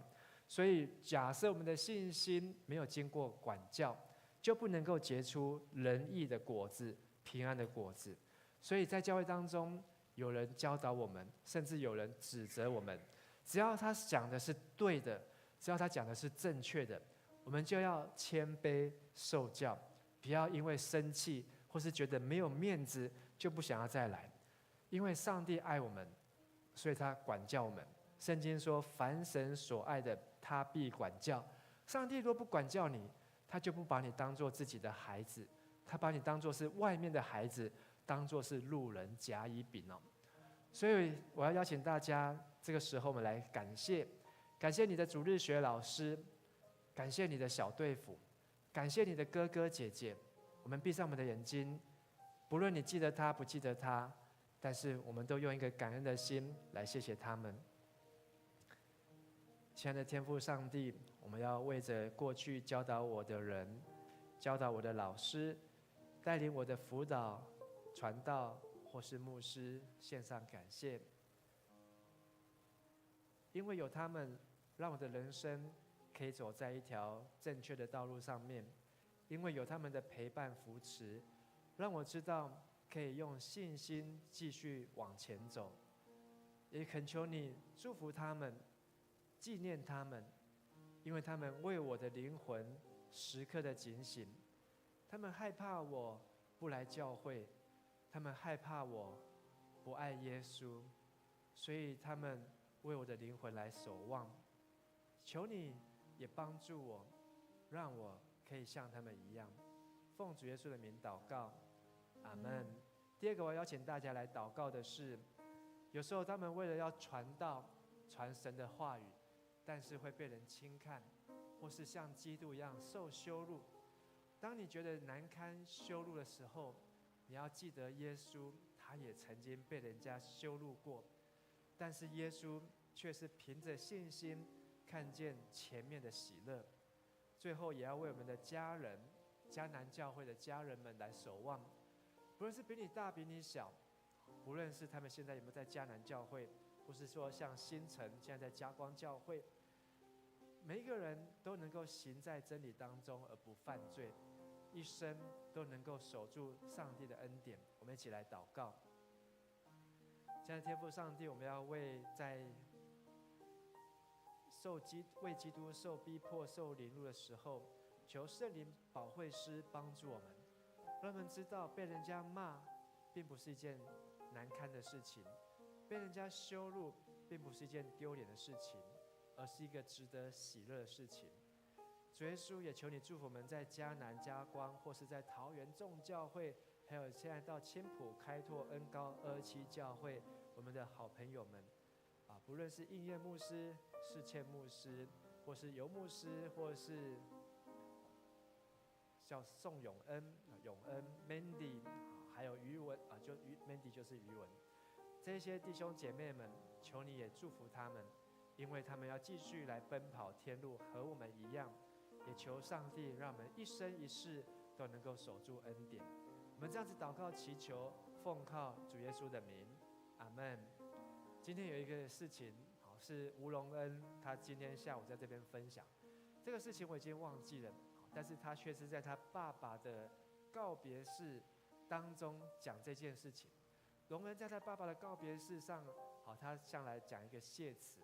所以，假设我们的信心没有经过管教，就不能够结出仁义的果子、平安的果子。所以在教会当中，有人教导我们，甚至有人指责我们。只要他讲的是对的，只要他讲的是正确的，我们就要谦卑受教，不要因为生气或是觉得没有面子就不想要再来。因为上帝爱我们，所以他管教我们。圣经说，凡神所爱的，他必管教。上帝若不管教你，他就不把你当作自己的孩子，他把你当作是外面的孩子，当作是路人甲乙丙哦。所以我要邀请大家，这个时候我们来感谢你的主日学老师，感谢你的小队辅，感谢你的哥哥姐姐。我们闭上我们的眼睛，不论你记得他不记得他，但是我们都用一个感恩的心来谢谢他们。亲爱的天父上帝，我们要为着过去教导我的人，教导我的老师，带领我的辅导、传道或是牧师献上感谢。因为有他们，让我的人生可以走在一条正确的道路上面；因为有他们的陪伴扶持，让我知道可以用信心继续往前走。也恳求你祝福他们，纪念他们，因为他们为我的灵魂时刻的警醒。他们害怕我不来教会，他们害怕我不爱耶稣，所以他们为我的灵魂来守望。求你也帮助我，让我可以像他们一样。奉主耶稣的名祷告，阿们。第二个我要邀请大家来祷告的是，有时候他们为了要传道、传神的话语，但是会被人轻看，或是像基督一样受羞辱。当你觉得难堪羞辱的时候，你要记得耶稣，他也曾经被人家羞辱过，但是耶稣却是凭着信心看见前面的喜乐。最后也要为我们的家人，迦南教会的家人们来守望，不论是比你大比你小，无论是他们现在有没有在迦南教会，或是说像新城现在在嘉光教会，每一个人都能够行在真理当中而不犯罪，一生都能够守住上帝的恩典。我们一起来祷告。亲爱的天父上帝，我们要为在为基督受逼迫、受凌辱的时候，求圣灵保惠师帮助我们，让我们知道被人家骂并不是一件难堪的事情，被人家羞辱并不是一件丢脸的事情，而是一个值得喜乐的事情。主耶稣，也求你祝福我们在嘉南、嘉光，或是在桃园众教会，还有现在到青埔开拓恩高227教会，我们的好朋友们不论是应验牧师、世谦牧师，或是游牧师，或是叫宋永恩、Mandy， 还有余文Mandy 就是余文，这些弟兄姐妹们，求你也祝福他们，因为他们要继续来奔跑天路，和我们一样。也求上帝让我们一生一世都能够守住恩典。我们这样子祷告祈求，奉靠主耶稣的名，阿们。今天有一个事情，是吴荣恩他今天下午在这边分享。这个事情我已经忘记了，但是他却是在他爸爸的告别式当中讲这件事情。荣恩在他爸爸的告别式上，他向来讲一个谢词。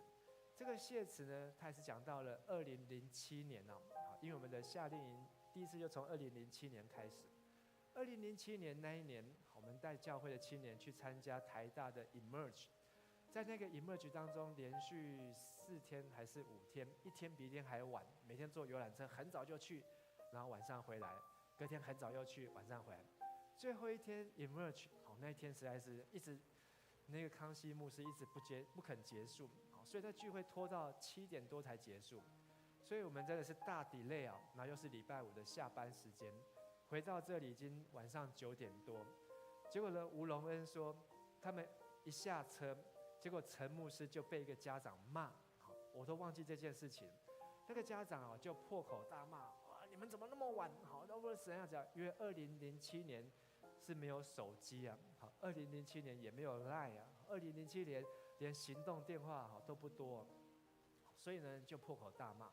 这个谢词呢，他也是讲到了2007年因为我们的夏令营第一次就从2007年开始。2007年那一年，我们带教会的青年去参加台大的 Emerge， 在那个 Emerge 当中，连续4天还是5天，一天比一天还晚，每天坐游览车，很早就去，然后晚上回来，隔天很早又去，晚上回来。最后一天 Emerge， 那一天实在是一直那个康熙牧师一直不肯结束，所以他聚会拖到7点多才结束。所以我们真的是大 delay 然后又是礼拜5的下班时间，回到这里已经晚上9点多。结果呢，吴荣恩说，他们一下车，结果陈牧师就被一个家长骂，我都忘记这件事情。那个家长就破口大骂，你们怎么那么晚？那为什么要讲？因为2007年是没有手机2007年也没有 LINE 2007年连行动电话都不多，所以呢就破口大骂。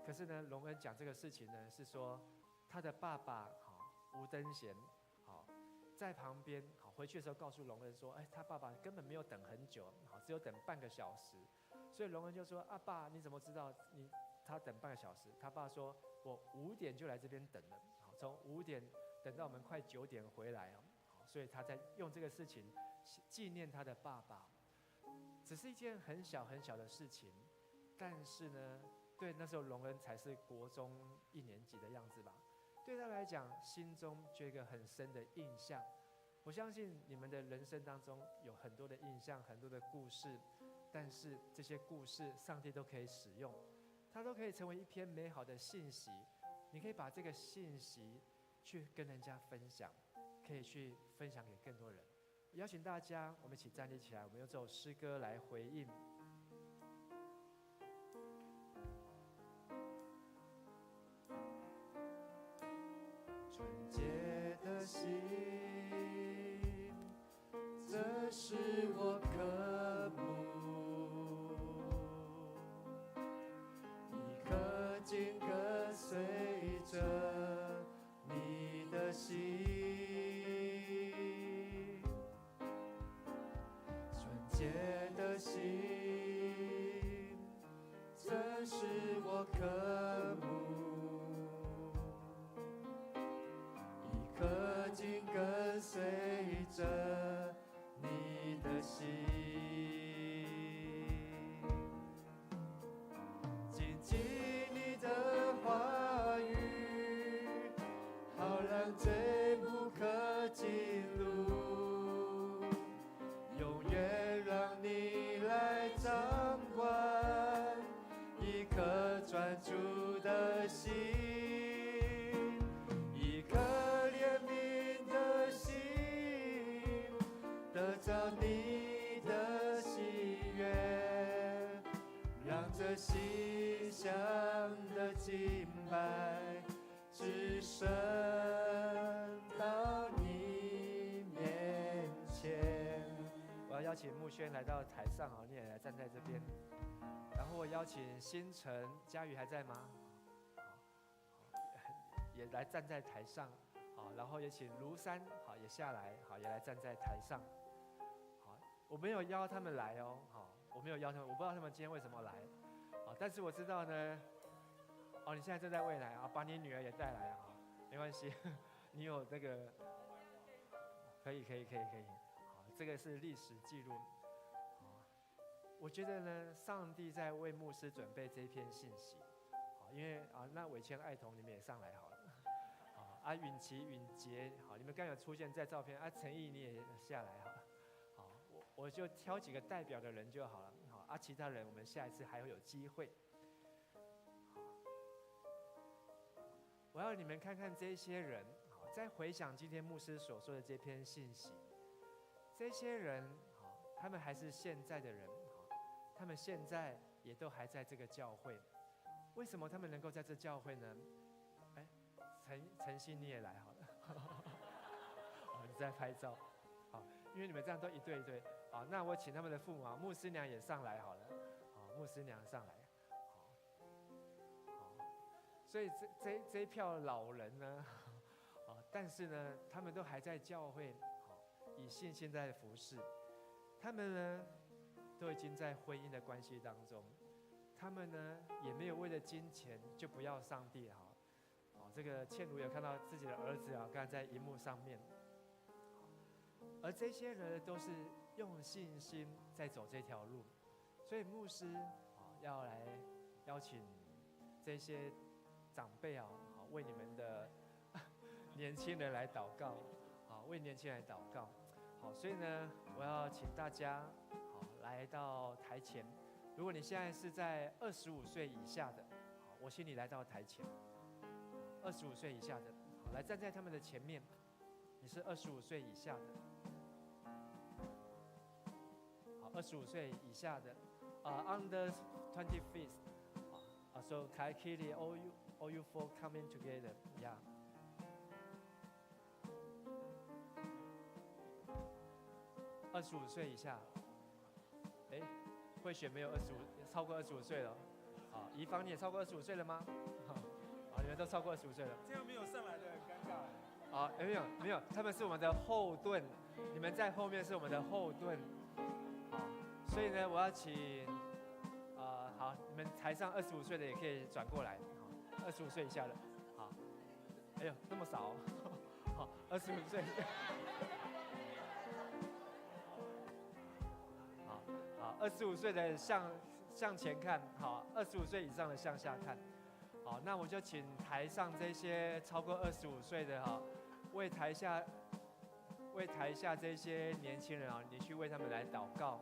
可是呢，荣恩讲这个事情呢，是说他的爸爸吴登贤在旁边回去的时候告诉荣恩说，他爸爸根本没有等很久，只有等半个小时。所以荣恩就说，爸你怎么知道他等半个小时？他爸说，我5点就来这边等了，从5点等到我们快9点回来哦，所以他在用这个事情纪念他的爸爸。只是一件很小很小的事情，但是呢，对那时候荣恩才是国中1年级的样子吧，对他来讲，心中就有一个很深的印象。我相信你们的人生当中有很多的印象，很多的故事，但是这些故事，上帝都可以使用，它都可以成为一篇美好的信息。你可以把这个信息去跟人家分享，可以去分享给更多人。邀请大家，我们一起站立起来，我们用这首诗歌来回应。纯洁的心，这是我渴慕，一颗紧跟随着你的心。纯洁的心，这是我渴慕，一颗紧跟随着你的心，谨记你的话语，好让罪不可进入，永远让你来掌管一颗专注的心，一颗怜悯的心，得着你的喜悦，让这馨香的敬拜只升到你面前。我要邀请木轩来到台上，好，你也来站在这边。然后我邀请新城、佳瑜还在吗？也来站在台上。好，然后也请庐山，好，也下来，好，也来站在台上。好，我没有邀他们来哦，好，我没有邀他们，我不知道他们今天为什么来。好，但是我知道呢，哦，你现在正在未来啊，把你女儿也带来啊，没关系，你有那个，可以。好，这个是历史记录。我觉得呢，上帝在为牧师准备这一篇信息，好，因为啊，那伟谦、爱童你们也上来好了，好，允琪、允杰，好，你们刚有出现在照片，陈毅你也下来好了，好，我就挑几个代表的人就好了，好，其他人我们下一次还会有机会。我要你们看看这些人，好，在回想今天牧师所说的这篇信息，这些人，好，他们还是现在的人。他们现在也都还在这个教会，为什么他们能够在这教会呢？陈曦你也来好了，好，你在拍照，好，因为你们这样都一对一对，好，那我请他们的父母啊，牧师娘也上来好了，好，牧师娘上来，好，所以这一票老人呢，但是呢，他们都还在教会，好，以信心在服侍，他们呢，都已经在婚姻的关系当中，他们呢也没有为了金钱就不要上帝哈。这个倩茹有看到自己的儿子啊，刚才在荧幕上面。而这些人都是用信心在走这条路，所以牧师要来邀请这些长辈啊，为你们的年轻人来祷告，好，为年轻人来祷告。好，所以呢，我要请大家好来到台前。如果你现在是在25岁以下的，好，我请你来到台前。25岁以下的，好，来站在他们的前面。你是25岁以下的，好，25岁以下的，under 25th， so Kai Kili, all you four coming together, yeah. 25岁以下，慧雪没有超过25岁了，啊，怡芳你也超过25岁了吗？啊，你们都超过25岁了，这样没有上来的很尴尬。啊，没有，他们是我们的后盾，你们在后面是我们的后盾，好，所以呢，我要请，好，你们台上25岁的也可以转过来，好，25岁以下的，好，哎呦，那么少，好，25岁。好，25岁的向前看，好，25岁以上的向下看。好，那我就请台上这些超过25岁的哈，为台下这些年轻人啊，你去为他们来祷告。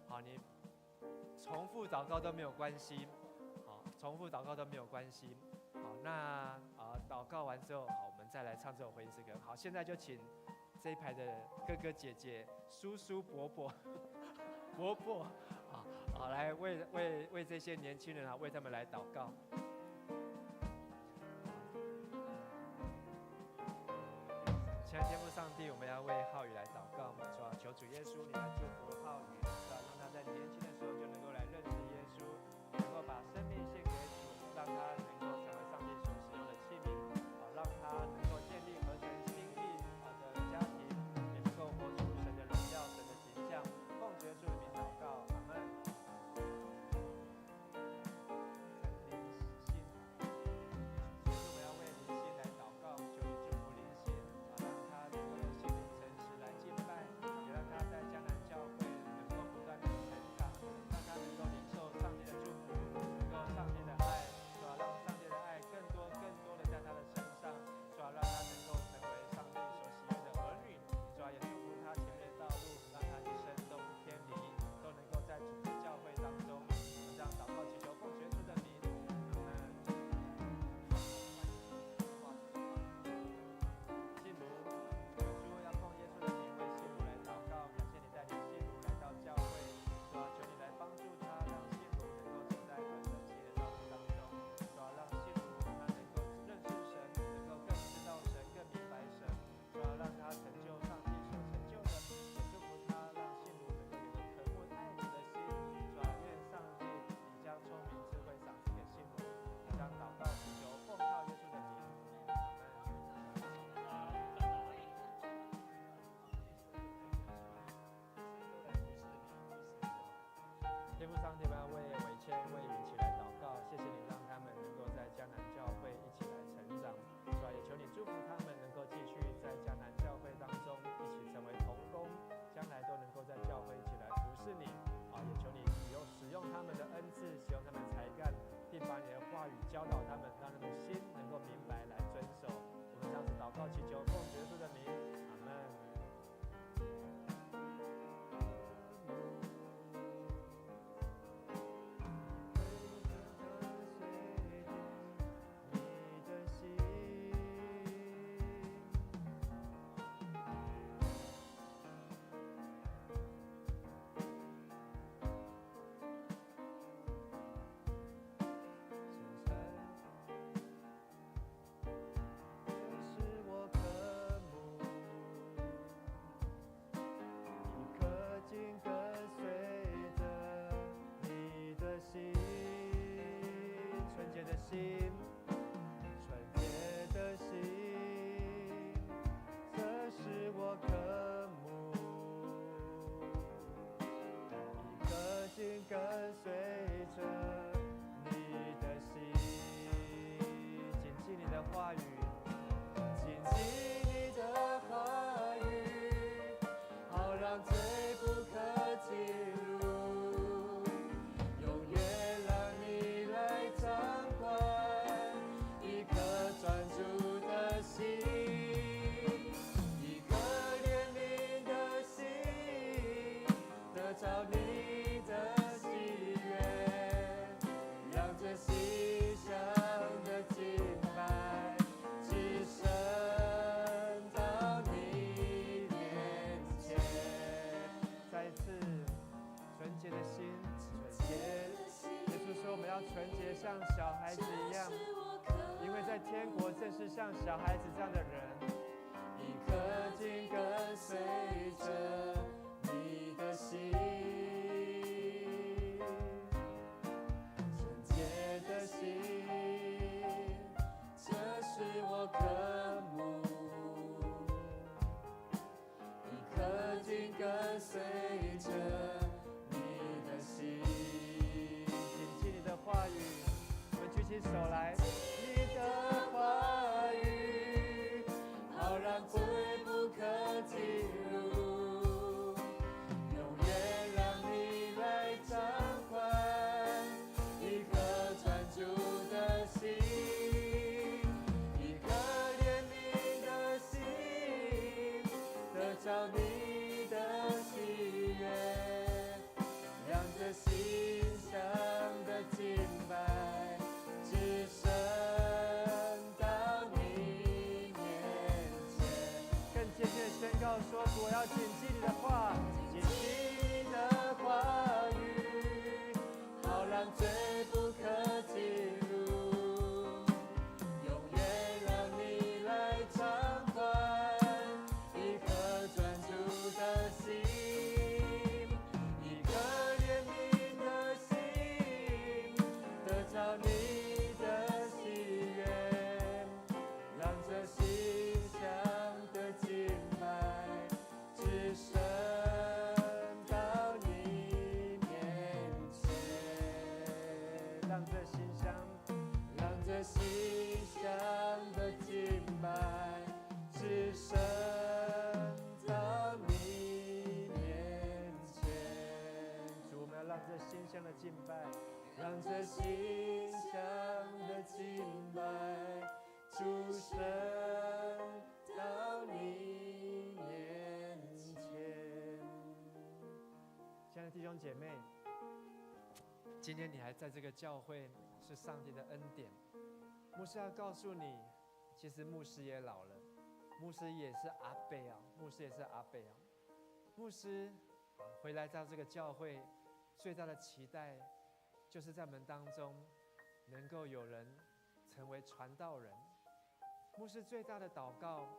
好，你重复祷告都没有关系，好，重复祷告都没有关系。好，那祷告完之后，好，我们再来唱这首回应诗歌。好，现在就请这一排的哥哥姐姐、叔叔伯伯、伯伯，好，来为这些年轻人啊，为他们来祷告。亲爱的天父上帝，我们要为浩宇来祷告，说求主耶稣你来祝福浩宇，让他在年轻的时候就能够来认识耶稣，能够把生命献给主，让他能够成为上帝所使用的器皿，好，让他能够建立合神心意的家庭，也能够活出神的荣耀、神的形象。奉主耶稣的名祷告，阿门。天父上帝，我要为伟谦、为允琪来祷告，谢谢你让他们能够在迦南教会一起来成长，主啊，也求你祝福他们能够继续在迦南教会当中一起成为同工，将来都能够在教会一起来服侍你，也求你使用他们的恩赐，使用他们才干，并把你的话语教导他们，让他们心能够明白来遵守。我们这样子祷告祈求，奉耶稣的名，阿门。纯洁的心，这是我渴慕。一颗心跟随着你的心，谨记你的话语，谨记你的话语，好让罪不可进入。找你的喜悦，让这细小的敬拜只升到你面前。再一次，纯洁的心，纯洁。耶稣说，我们要纯洁，像小孩子一样，因为在天国正是像小孩子这样的人。一颗心跟随着你的心，纯洁的心，这是我渴慕。一颗心跟随着你的心，谨记你的话语，我们举起手来，你的话语，好让我要谨记你的话，谨记你的话语，好让罪不可进入，永远让你来偿还一颗专注的心，一颗怜悯的心，得着你的喜悦，让这馨香的敬拜只升到你面前，让这馨香，让这馨香的敬拜只升到你面前。主，我们要让这馨香的敬拜，让这馨香的敬拜主升到你面前。亲爱的弟兄姐妹，今天你还在这个教会，是上帝的恩典。牧师要告诉你，其实牧师也老了，牧师也是阿伯啊，牧师也是阿伯啊。牧师回来到这个教会，最大的期待就是在门当中能够有人成为传道人。牧师最大的祷告，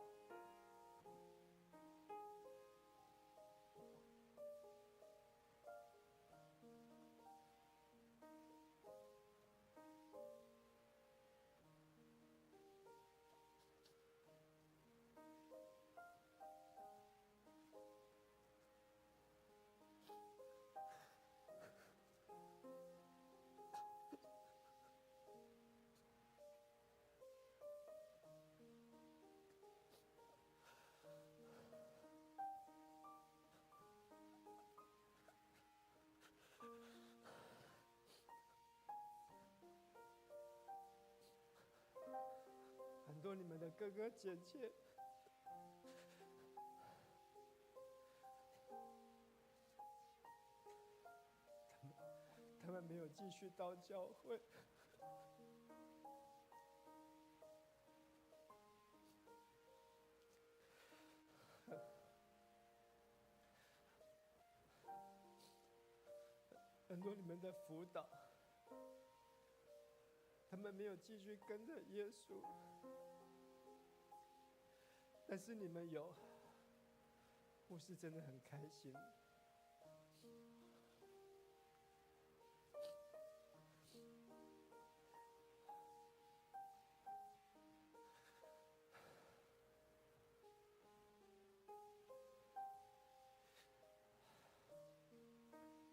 很多你们的哥哥姐姐，他们没有继续到教会，很多你们的辅导，他们没有继续跟着耶稣，但是你们有，牧师真的很开心。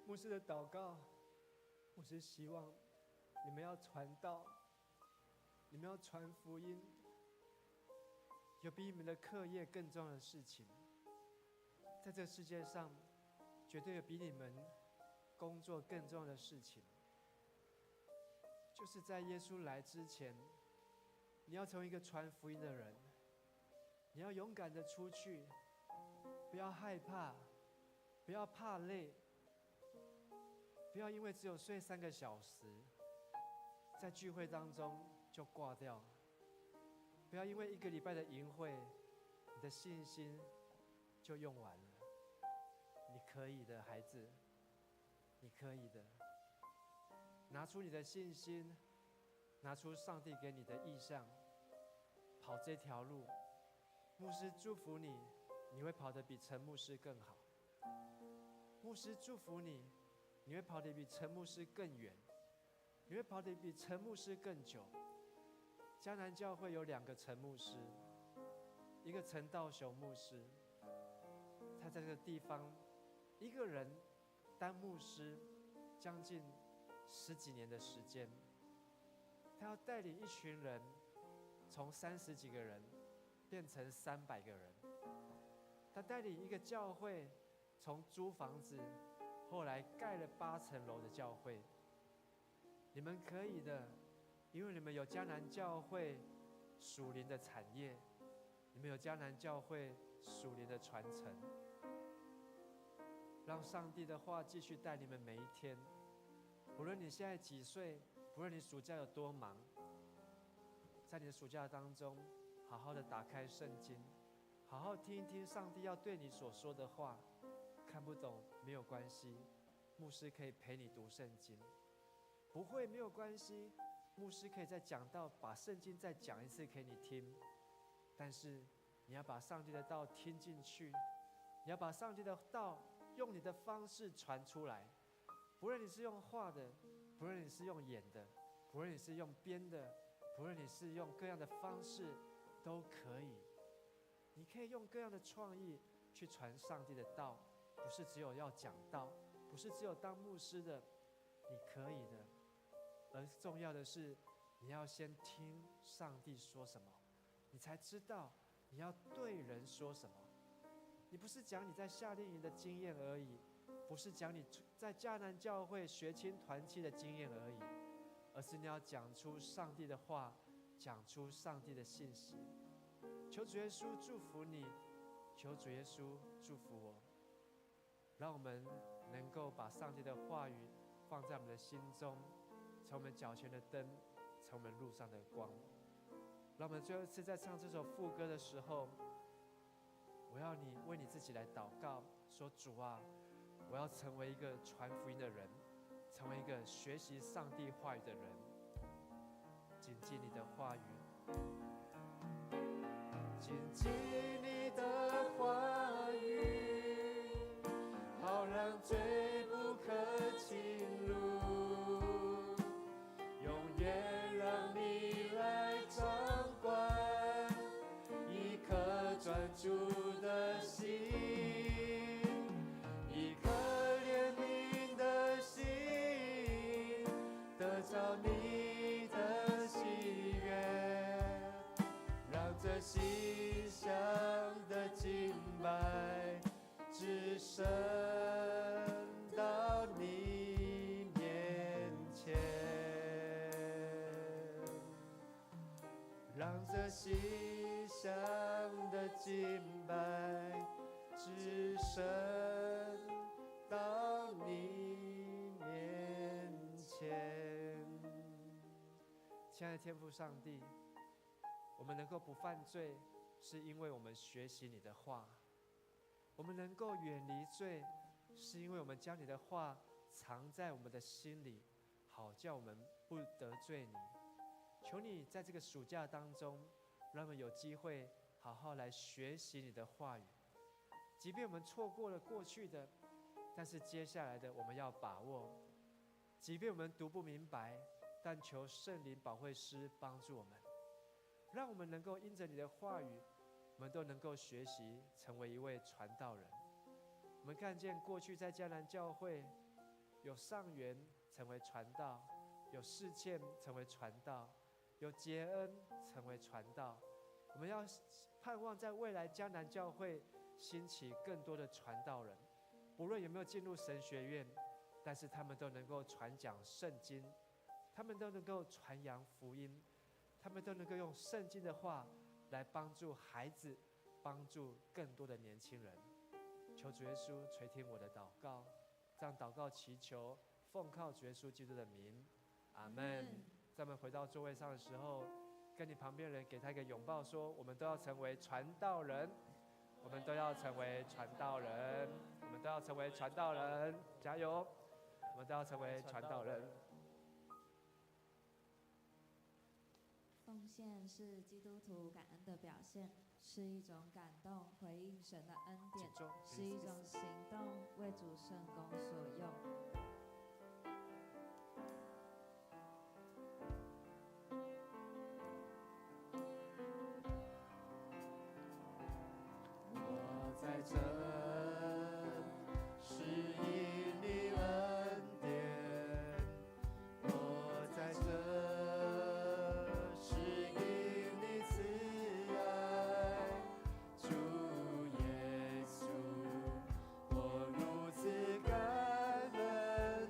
牧师的祷告，牧师希望你们要传道，你们要传福音，有比你们的课业更重要的事情。在这个世界上，绝对有比你们工作更重要的事情。就是在耶稣来之前，你要成为一个传福音的人，你要勇敢的出去，不要害怕，不要怕累，不要因为只有睡3个小时，在聚会当中就挂掉。不要因为1个礼拜的营会，你的信心就用完了。你可以的，孩子，你可以的。拿出你的信心，拿出上帝给你的意向，跑这条路。牧师祝福你，你会跑得比陈牧师更好。牧师祝福你，你会跑得比陈牧师更远，你会跑得比陈牧师更久。迦南教会有2个陈牧师，一个陈道雄牧师，他在这个地方一个人当牧师将近10几年的时间，他要带领一群人从30几个人变成300个人，他带领一个教会从租房子后来盖了8层楼的教会。你们可以的，因为你们有迦南教会属灵的产业，你们有迦南教会属灵的传承。让上帝的话继续带你们每一天，不论你现在几岁，不论你暑假有多忙，在你的暑假当中，好好的打开圣经，好好好听一听上帝要对你所说的话。看不懂没有关系，牧师可以陪你读圣经。不会没有关系，牧师可以再讲道，把圣经再讲一次给你听。但是你要把上帝的道听进去，你要把上帝的道用你的方式传出来。不论你是用画的，不论你是用演的，不论你是用编的，不论你是用各样的方式，都可以。你可以用各样的创意去传上帝的道，不是只有要讲道，不是只有当牧师的，你可以的。而重要的是，你要先听上帝说什么，你才知道你要对人说什么。你不是讲你在夏令营的经验而已，不是讲你在迦南教会学青团契的经验而已，而是你要讲出上帝的话，讲出上帝的信息。求主耶稣祝福你，求主耶稣祝福我，让我们能够把上帝的话语放在我们的心中，成我们脚前的灯，成我们路上的光。让我们最后一次在唱这首副歌的时候，我要你为你自己来祷告，说主啊，我要成为一个传福音的人，成为一个学习上帝话语的人，谨记你的话语，谨记你的话语，好让罪不可侵入，永远让你来掌管，一颗专注的心，一颗怜悯的心，得着你的喜悦，让这馨香的敬拜只升到你面前，让这馨香的敬拜只升到你面前。亲爱的天父上帝，我们能够不犯罪，是因为我们学习你的话；我们能够远离罪，是因为我们将你的话藏在我们的心里，好叫我们不得罪你。求你在这个暑假当中，让我们有机会好好来学习你的话语。即便我们错过了过去的，但是接下来的我们要把握。即便我们读不明白，但求圣灵保惠师帮助我们，让我们能够因着你的话语，我们都能够学习成为一位传道人。我们看见过去在迦南教会，有上元成为传道，有示剑成为传道，有杰恩成为传道。我们要盼望在未来迦南教会兴起更多的传道人，不论有没有进入神学院，但是他们都能够传讲圣经，他们都能够传扬福音，他们都能够用圣经的话来帮助孩子，帮助更多的年轻人。求主耶稣垂听我的祷告，这样祷告祈求，奉靠主耶稣基督的名，阿们。在我们回到座位上的时候，跟你旁边人给他一个拥抱，说我们都要成为传道人，我们都要成为传道人，我们都要成为传道人，加油！我们都要成为传道人。奉献是基督徒感恩的表现，是一种感动，回应神的恩典，是一种行动，为主圣工所用。我在这是因你恩典，我在这是因你慈爱，主耶稣，我如此感恩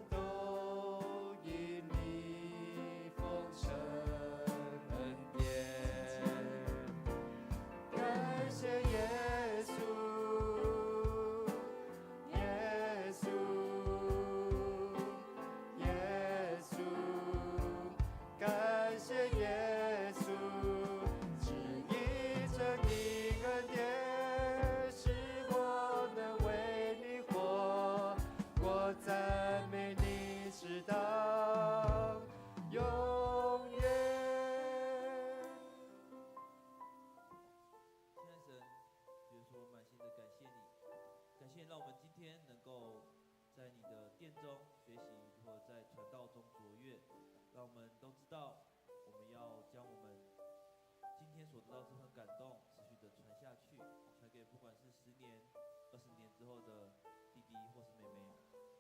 天，让我们今天能够在你的殿中学习如何在传道中卓越，让我们都知道我们要将我们今天所得到这份感动持续的传下去，传给不管是10年、20年之后的弟弟或是妹妹，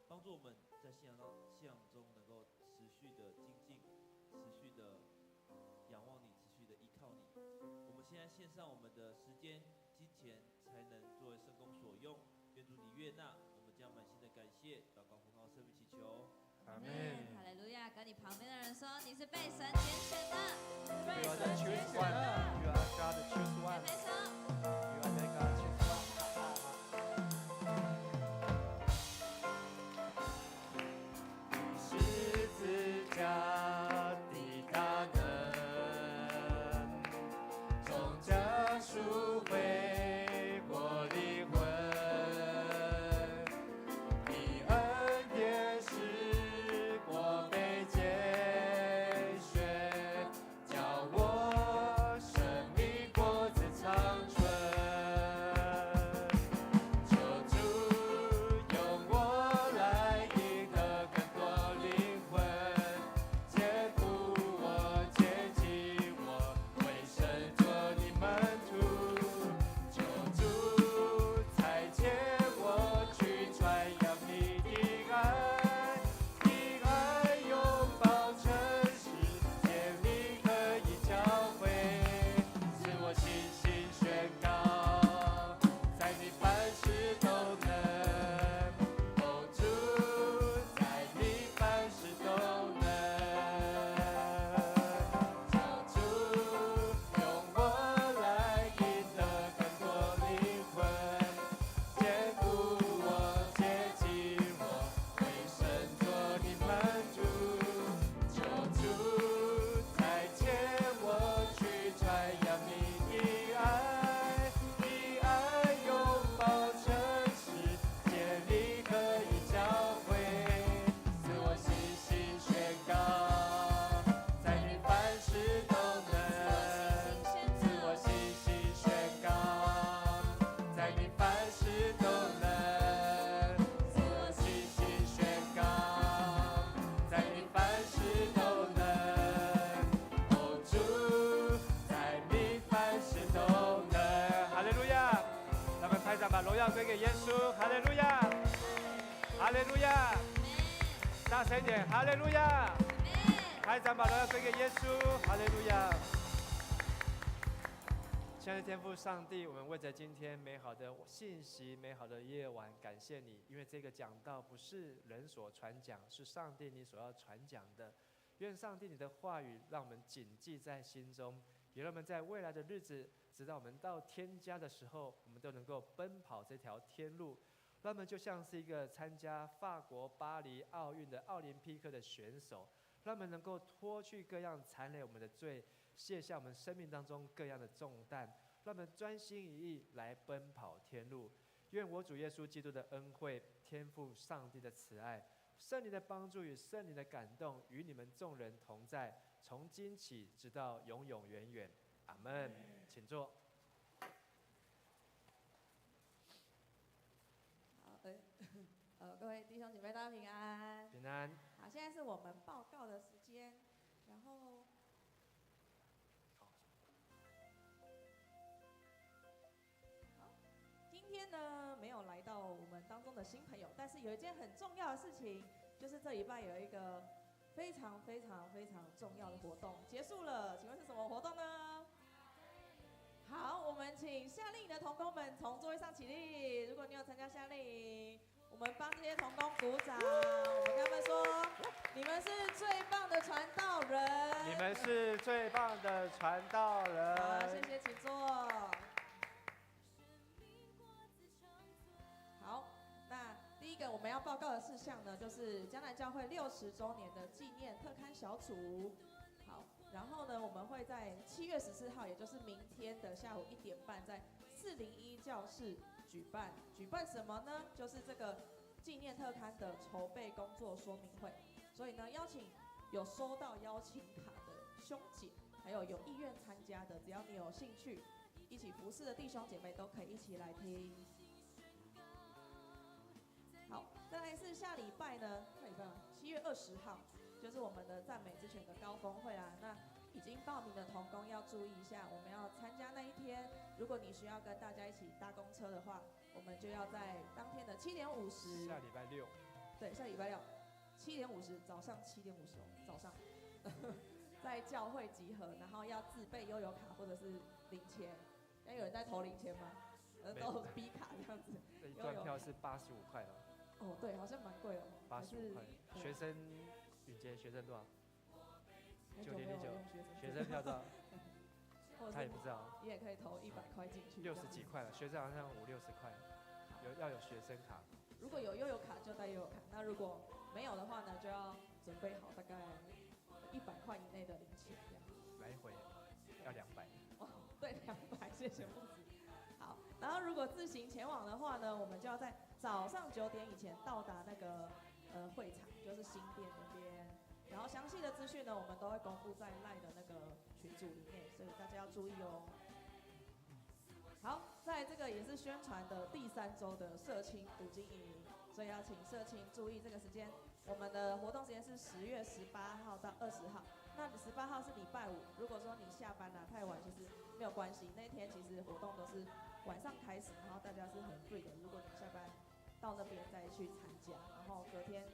帮助我们在信仰中能够持续的精进，持续的仰望你，持续的依靠你。我们现在献上我们的时间、金钱、才能作为圣工所用，愿主你悦纳。我们将满心的感谢祷告奉靠圣名祈求。阿门。哈利路亚！跟你旁边的人说，你是被神拣选的，You are the choose one. You are God the choose one. 拍手。You are the God choose one. 十字架的大能，终将赎回我灵魂。你恩典使我被拣选，叫我生命果子长存。求主用我来赢得更多灵魂，坚固我，接近我，为神做你门徒。求主裁剪我去传扬你的爱，你爱拥抱诚实，建立可以教会，使我信心宣告，在你凡事都能。哦，主，在你凡事都能。求主用我来赢得更多灵魂，坚固我，接近我，为神做你门徒。求主裁剪我去传扬你的爱，你爱拥抱诚实，建立可以教会，使我信心宣告，在你凡事都能。使我信心宣告，在你凡事都能。使我信心宣告，在你凡事都能。哦，主，在你凡事都能。哈利路亚！咱们拍掌，把荣耀归给耶稣。哈利路亚！哈利路亚！大声一点！哈利路亚！拍掌，把荣耀归给耶稣。哈利路亚！亲爱的天父上帝，我们为着今天美好的信息、美好的夜晚，感谢你，因为这个讲道不是人所传讲，是上帝你所要传讲的。愿上帝你的话语让我们谨记在心中，也让我们在未来的日子，直到我们到天家的时候，我们都能够奔跑这条天路。让我们就像是一个参加法国巴黎奥运的奥林匹克的选手，让我们能够脱去各样残累我们的罪，卸下我们生命当中各样的重担，让我们专心一意来奔跑天路。愿我主耶稣基督的恩惠、天父上帝的慈爱、圣灵的帮助与圣灵的感动与你们众人同在，从今起直到永永远远。阿们。请坐。好，各位弟兄姐妹，大家平安。平安。好，现在是我们报告的时间，然后。今天呢，没有来到我们当中的新朋友，但是有一件很重要的事情，就是这礼拜有一个非常重要的活动结束了。请问是什么活动呢？好，我们请夏令营的同工们从座位上起立。如果你有参加夏令营，我们帮这些同工鼓掌。我们跟他们说，你们是最棒的传道人。你们是最棒的传道人。好，谢谢，请坐。好，那第一个我们要报告的事项呢，就是江南教会60周年的纪念特刊小组。好，然后呢，我们会在7月14号，也就是明天的下午1点半，在401教室举办。举办什么呢？就是这个纪念特刊的筹备工作说明会。所以呢，邀请有收到邀请卡的兄姐，还有意愿参加的，只要你有兴趣，一起服侍的弟兄姐妹都可以一起来听。再来是下礼拜呢，下礼拜7月20号，就是我们的赞美之泉的高峰会啦。那已经报名的同工要注意一下，我们要参加那一天，如果你需要跟大家一起搭公车的话，我们就要在当天的7点50，下礼拜6，对，下礼拜67点50，早上7点50哦，早上，在教会集合，然后要自备悠游卡或者是零钱。那有人在投零钱吗？都 B 卡这样子。这一段票是85块了。哦，对，好像蛮贵的。85块。学生允杰学生多少？9009。学生票多少？他也不知道。你也可以投100块进去。60几块了，学生好像50-60块。要有学生卡。如果有悠游卡就带悠游卡，那如果没有的话呢，就要准备好大概100块以内的零钱这样。来回要200。哦，对，200，谢谢木子。好，然后如果自行前往的话呢，我们就要在早上9点以前到达那个会场，就是新店那边。然后详细的资讯呢，我们都会公布在赖的那个群组里面，所以大家要注意哦。好，在这个也是宣传的第3周的社青读经营，所以要请社青注意这个时间。我们的活动时间是10月18号到20号。那18号是礼拜五，如果说你下班太晚，其实没有关系。那天其实活动都是晚上开始，然后大家是很 free 的。如果你下班到那边再去参加，然后隔天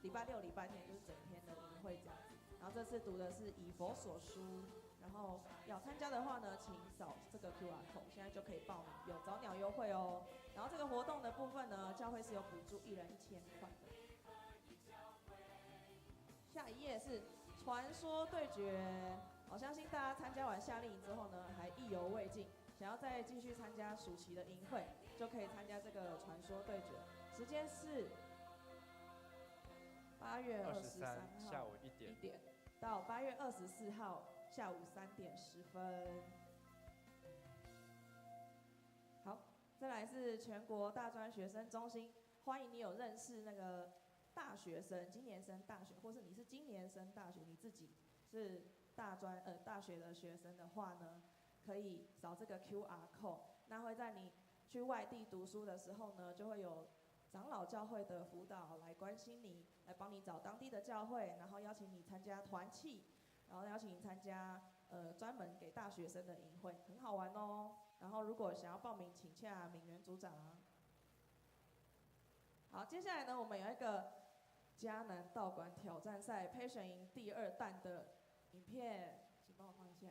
礼拜6、礼拜天就是整天的营会这样子。然后这次读的是以佛所书，然后要参加的话呢，请扫这个 QR code， 现在就可以报名，有早鸟优惠哦。然后这个活动的部分呢，教会是有补助1人1000块的。下一页是传说对决，我相信大家参加完夏令营之后呢，还意犹未尽，想要再继续参加暑期的营会，就可以参加这个传说对决。时间是8月23号下午1点到8月24号下午3点10分。好，再来是全国大专学生中心，欢迎你有认识那个大学生、今年升大学，或是你是今年升大学，你自己是大学的学生的话呢，可以扫这个 QR code。那会在你去外地读书的时候呢，就会有长老教会的辅导来关心你，来帮你找当地的教会，然后邀请你参加团契，然后邀请你参加专门给大学生的营会，很好玩哦。然后如果想要报名，请洽敏元组长。好，接下来呢，我们有一个迦南道馆挑战赛培选营第2弹的影片，请帮我放一下。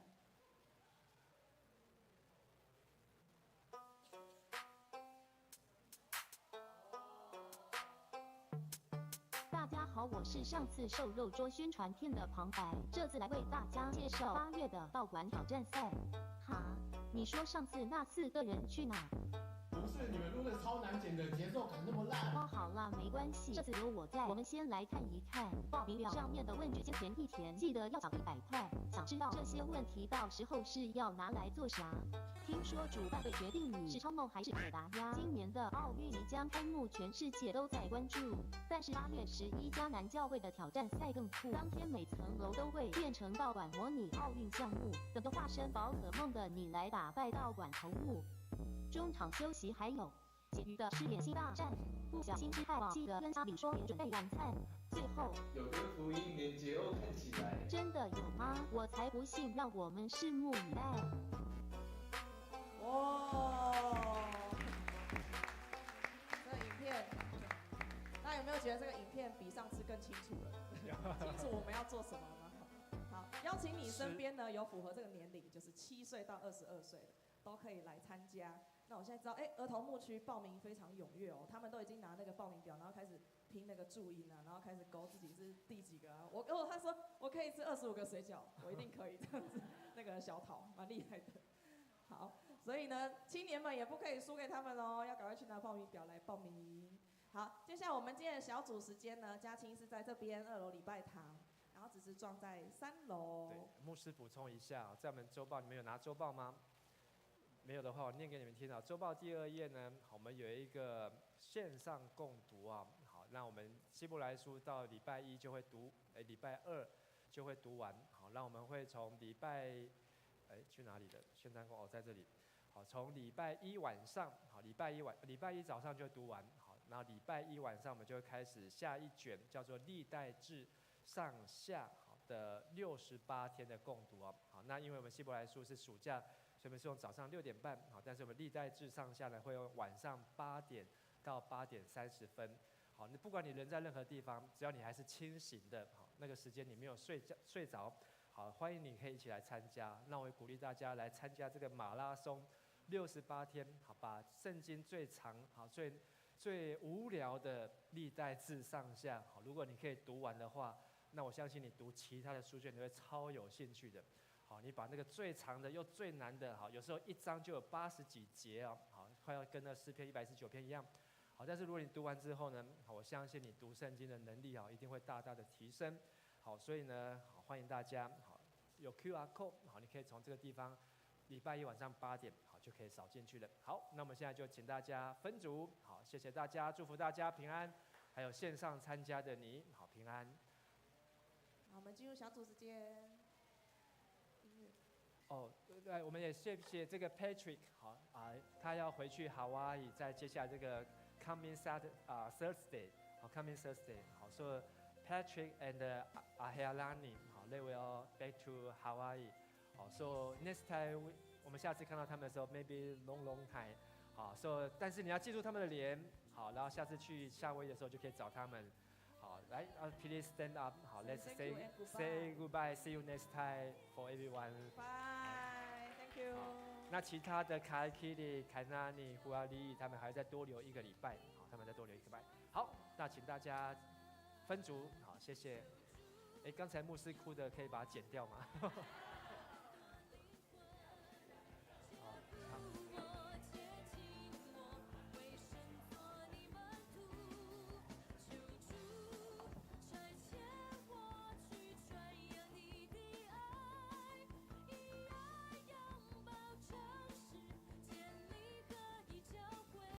大家好，我是上次瘦肉桌宣传片的旁白，这次来为大家介绍8月的道馆挑战赛。哈，你说上次那4个人去哪？不是你们录的超难剪的，节奏感那么烂。哦，好啦，没关系，这次有我在。我们先来看一看报名表上面的问卷，先填一填，记得要缴100块。想知道这些问题到时候是要拿来做啥？听说主办会决定你是超梦还是可达鸭。今年的奥运即将开幕，全世界都在关注。但是8月11迦南教会的挑战赛更酷，当天每层楼都会变成道馆模拟奥运项目，等着化身宝可梦的你来打败道馆头目。中场休息还有其余的吃点心大战，不小心吃太饱，记得跟家里说别准备晚餐。最后有个福音连结哦，看起来真的有吗？我才不信，让我们拭目以待。哇，这个影片，大家有没有觉得这个影片比上次更清楚了？清楚我们要做什么吗？好，邀请你身边呢有符合这个年龄，就是7岁到22岁的，都可以来参加。那我现在知道，儿童牧区报名非常踊跃哦，他们都已经拿那个报名表，然后开始拼那个注音啊，然后开始勾自己是第几个啊。他说我可以吃25个水饺，我一定可以这样子。那个小桃蛮厉害的。好，所以呢，青年们也不可以输给他们哦，要赶快去拿报名表来报名。好，接下来我们今天的小组时间呢，嘉青是在这边2楼礼拜堂，然后只是撞在3楼。对，牧师补充一下，在我们周报，你们有拿周报吗？没有的话，我念给你们听啊。周报第2页呢，我们有一个线上共读啊。好，那我们希伯来书到礼拜1就会读，礼拜2就会读完。好，那我们会从礼拜，去哪里的？宣传工在这里。好，从礼拜1晚上，好，礼拜一早上就读完。好，然后礼拜一晚上我们就会开始下一卷叫做历代志上下的68天的共读哦。好，那因为我们希伯来书是暑假，所以我们是用早上6点半，好，但是我们历代志上下呢会用晚上8点到8点30分。好，你不管你人在任何地方，只要你还是清醒的，好，那个时间你没有睡着，好，欢迎你可以一起来参加。那我也鼓励大家来参加这个马拉松68天，好，把圣经最长、好最无聊的历代志上下，好，如果你可以读完的话，那我相信你读其他的书卷你会超有兴趣的。好，你把那个最长的又最难的，好，有时候一章就有80几节哦，好，快要跟那诗篇119篇一样。好，但是如果你读完之后呢，好，我相信你读圣经的能力啊，一定会大大的提升。好，所以呢，好，欢迎大家，好，有 QR code， 好，你可以从这个地方，礼拜一晚上8点，好，就可以扫进去了。好，那我们现在就请大家分组，好，谢谢大家，祝福大家平安，还有线上参加的你，好，平安。好，我们进入小组时间。哦，对，我们也谢谢这个 Patrick， 好啊，他要回去夏威夷，在接下来这个 coming Thursday， 好 coming Thursday， 好，所以 Patrick and Ahelani， 好 ，they will back to Hawaii， 好 ，so next time 我们下次看到他们的时候 ，maybe long time， 好 ，so 但是你要记住他们的脸，好，然后下次去夏威夷的时候就可以找他们。好，来，please stand up。好 ，let's say goodbye. See you next time for everyone. Bye. Thank you. 那其他的凯 Kitty、凯纳尼、胡阿丽，他们还再多留1个礼拜。好，他们再多留1个礼拜。好，那请大家分组。好，谢谢。刚才牧师哭的可以把它剪掉吗？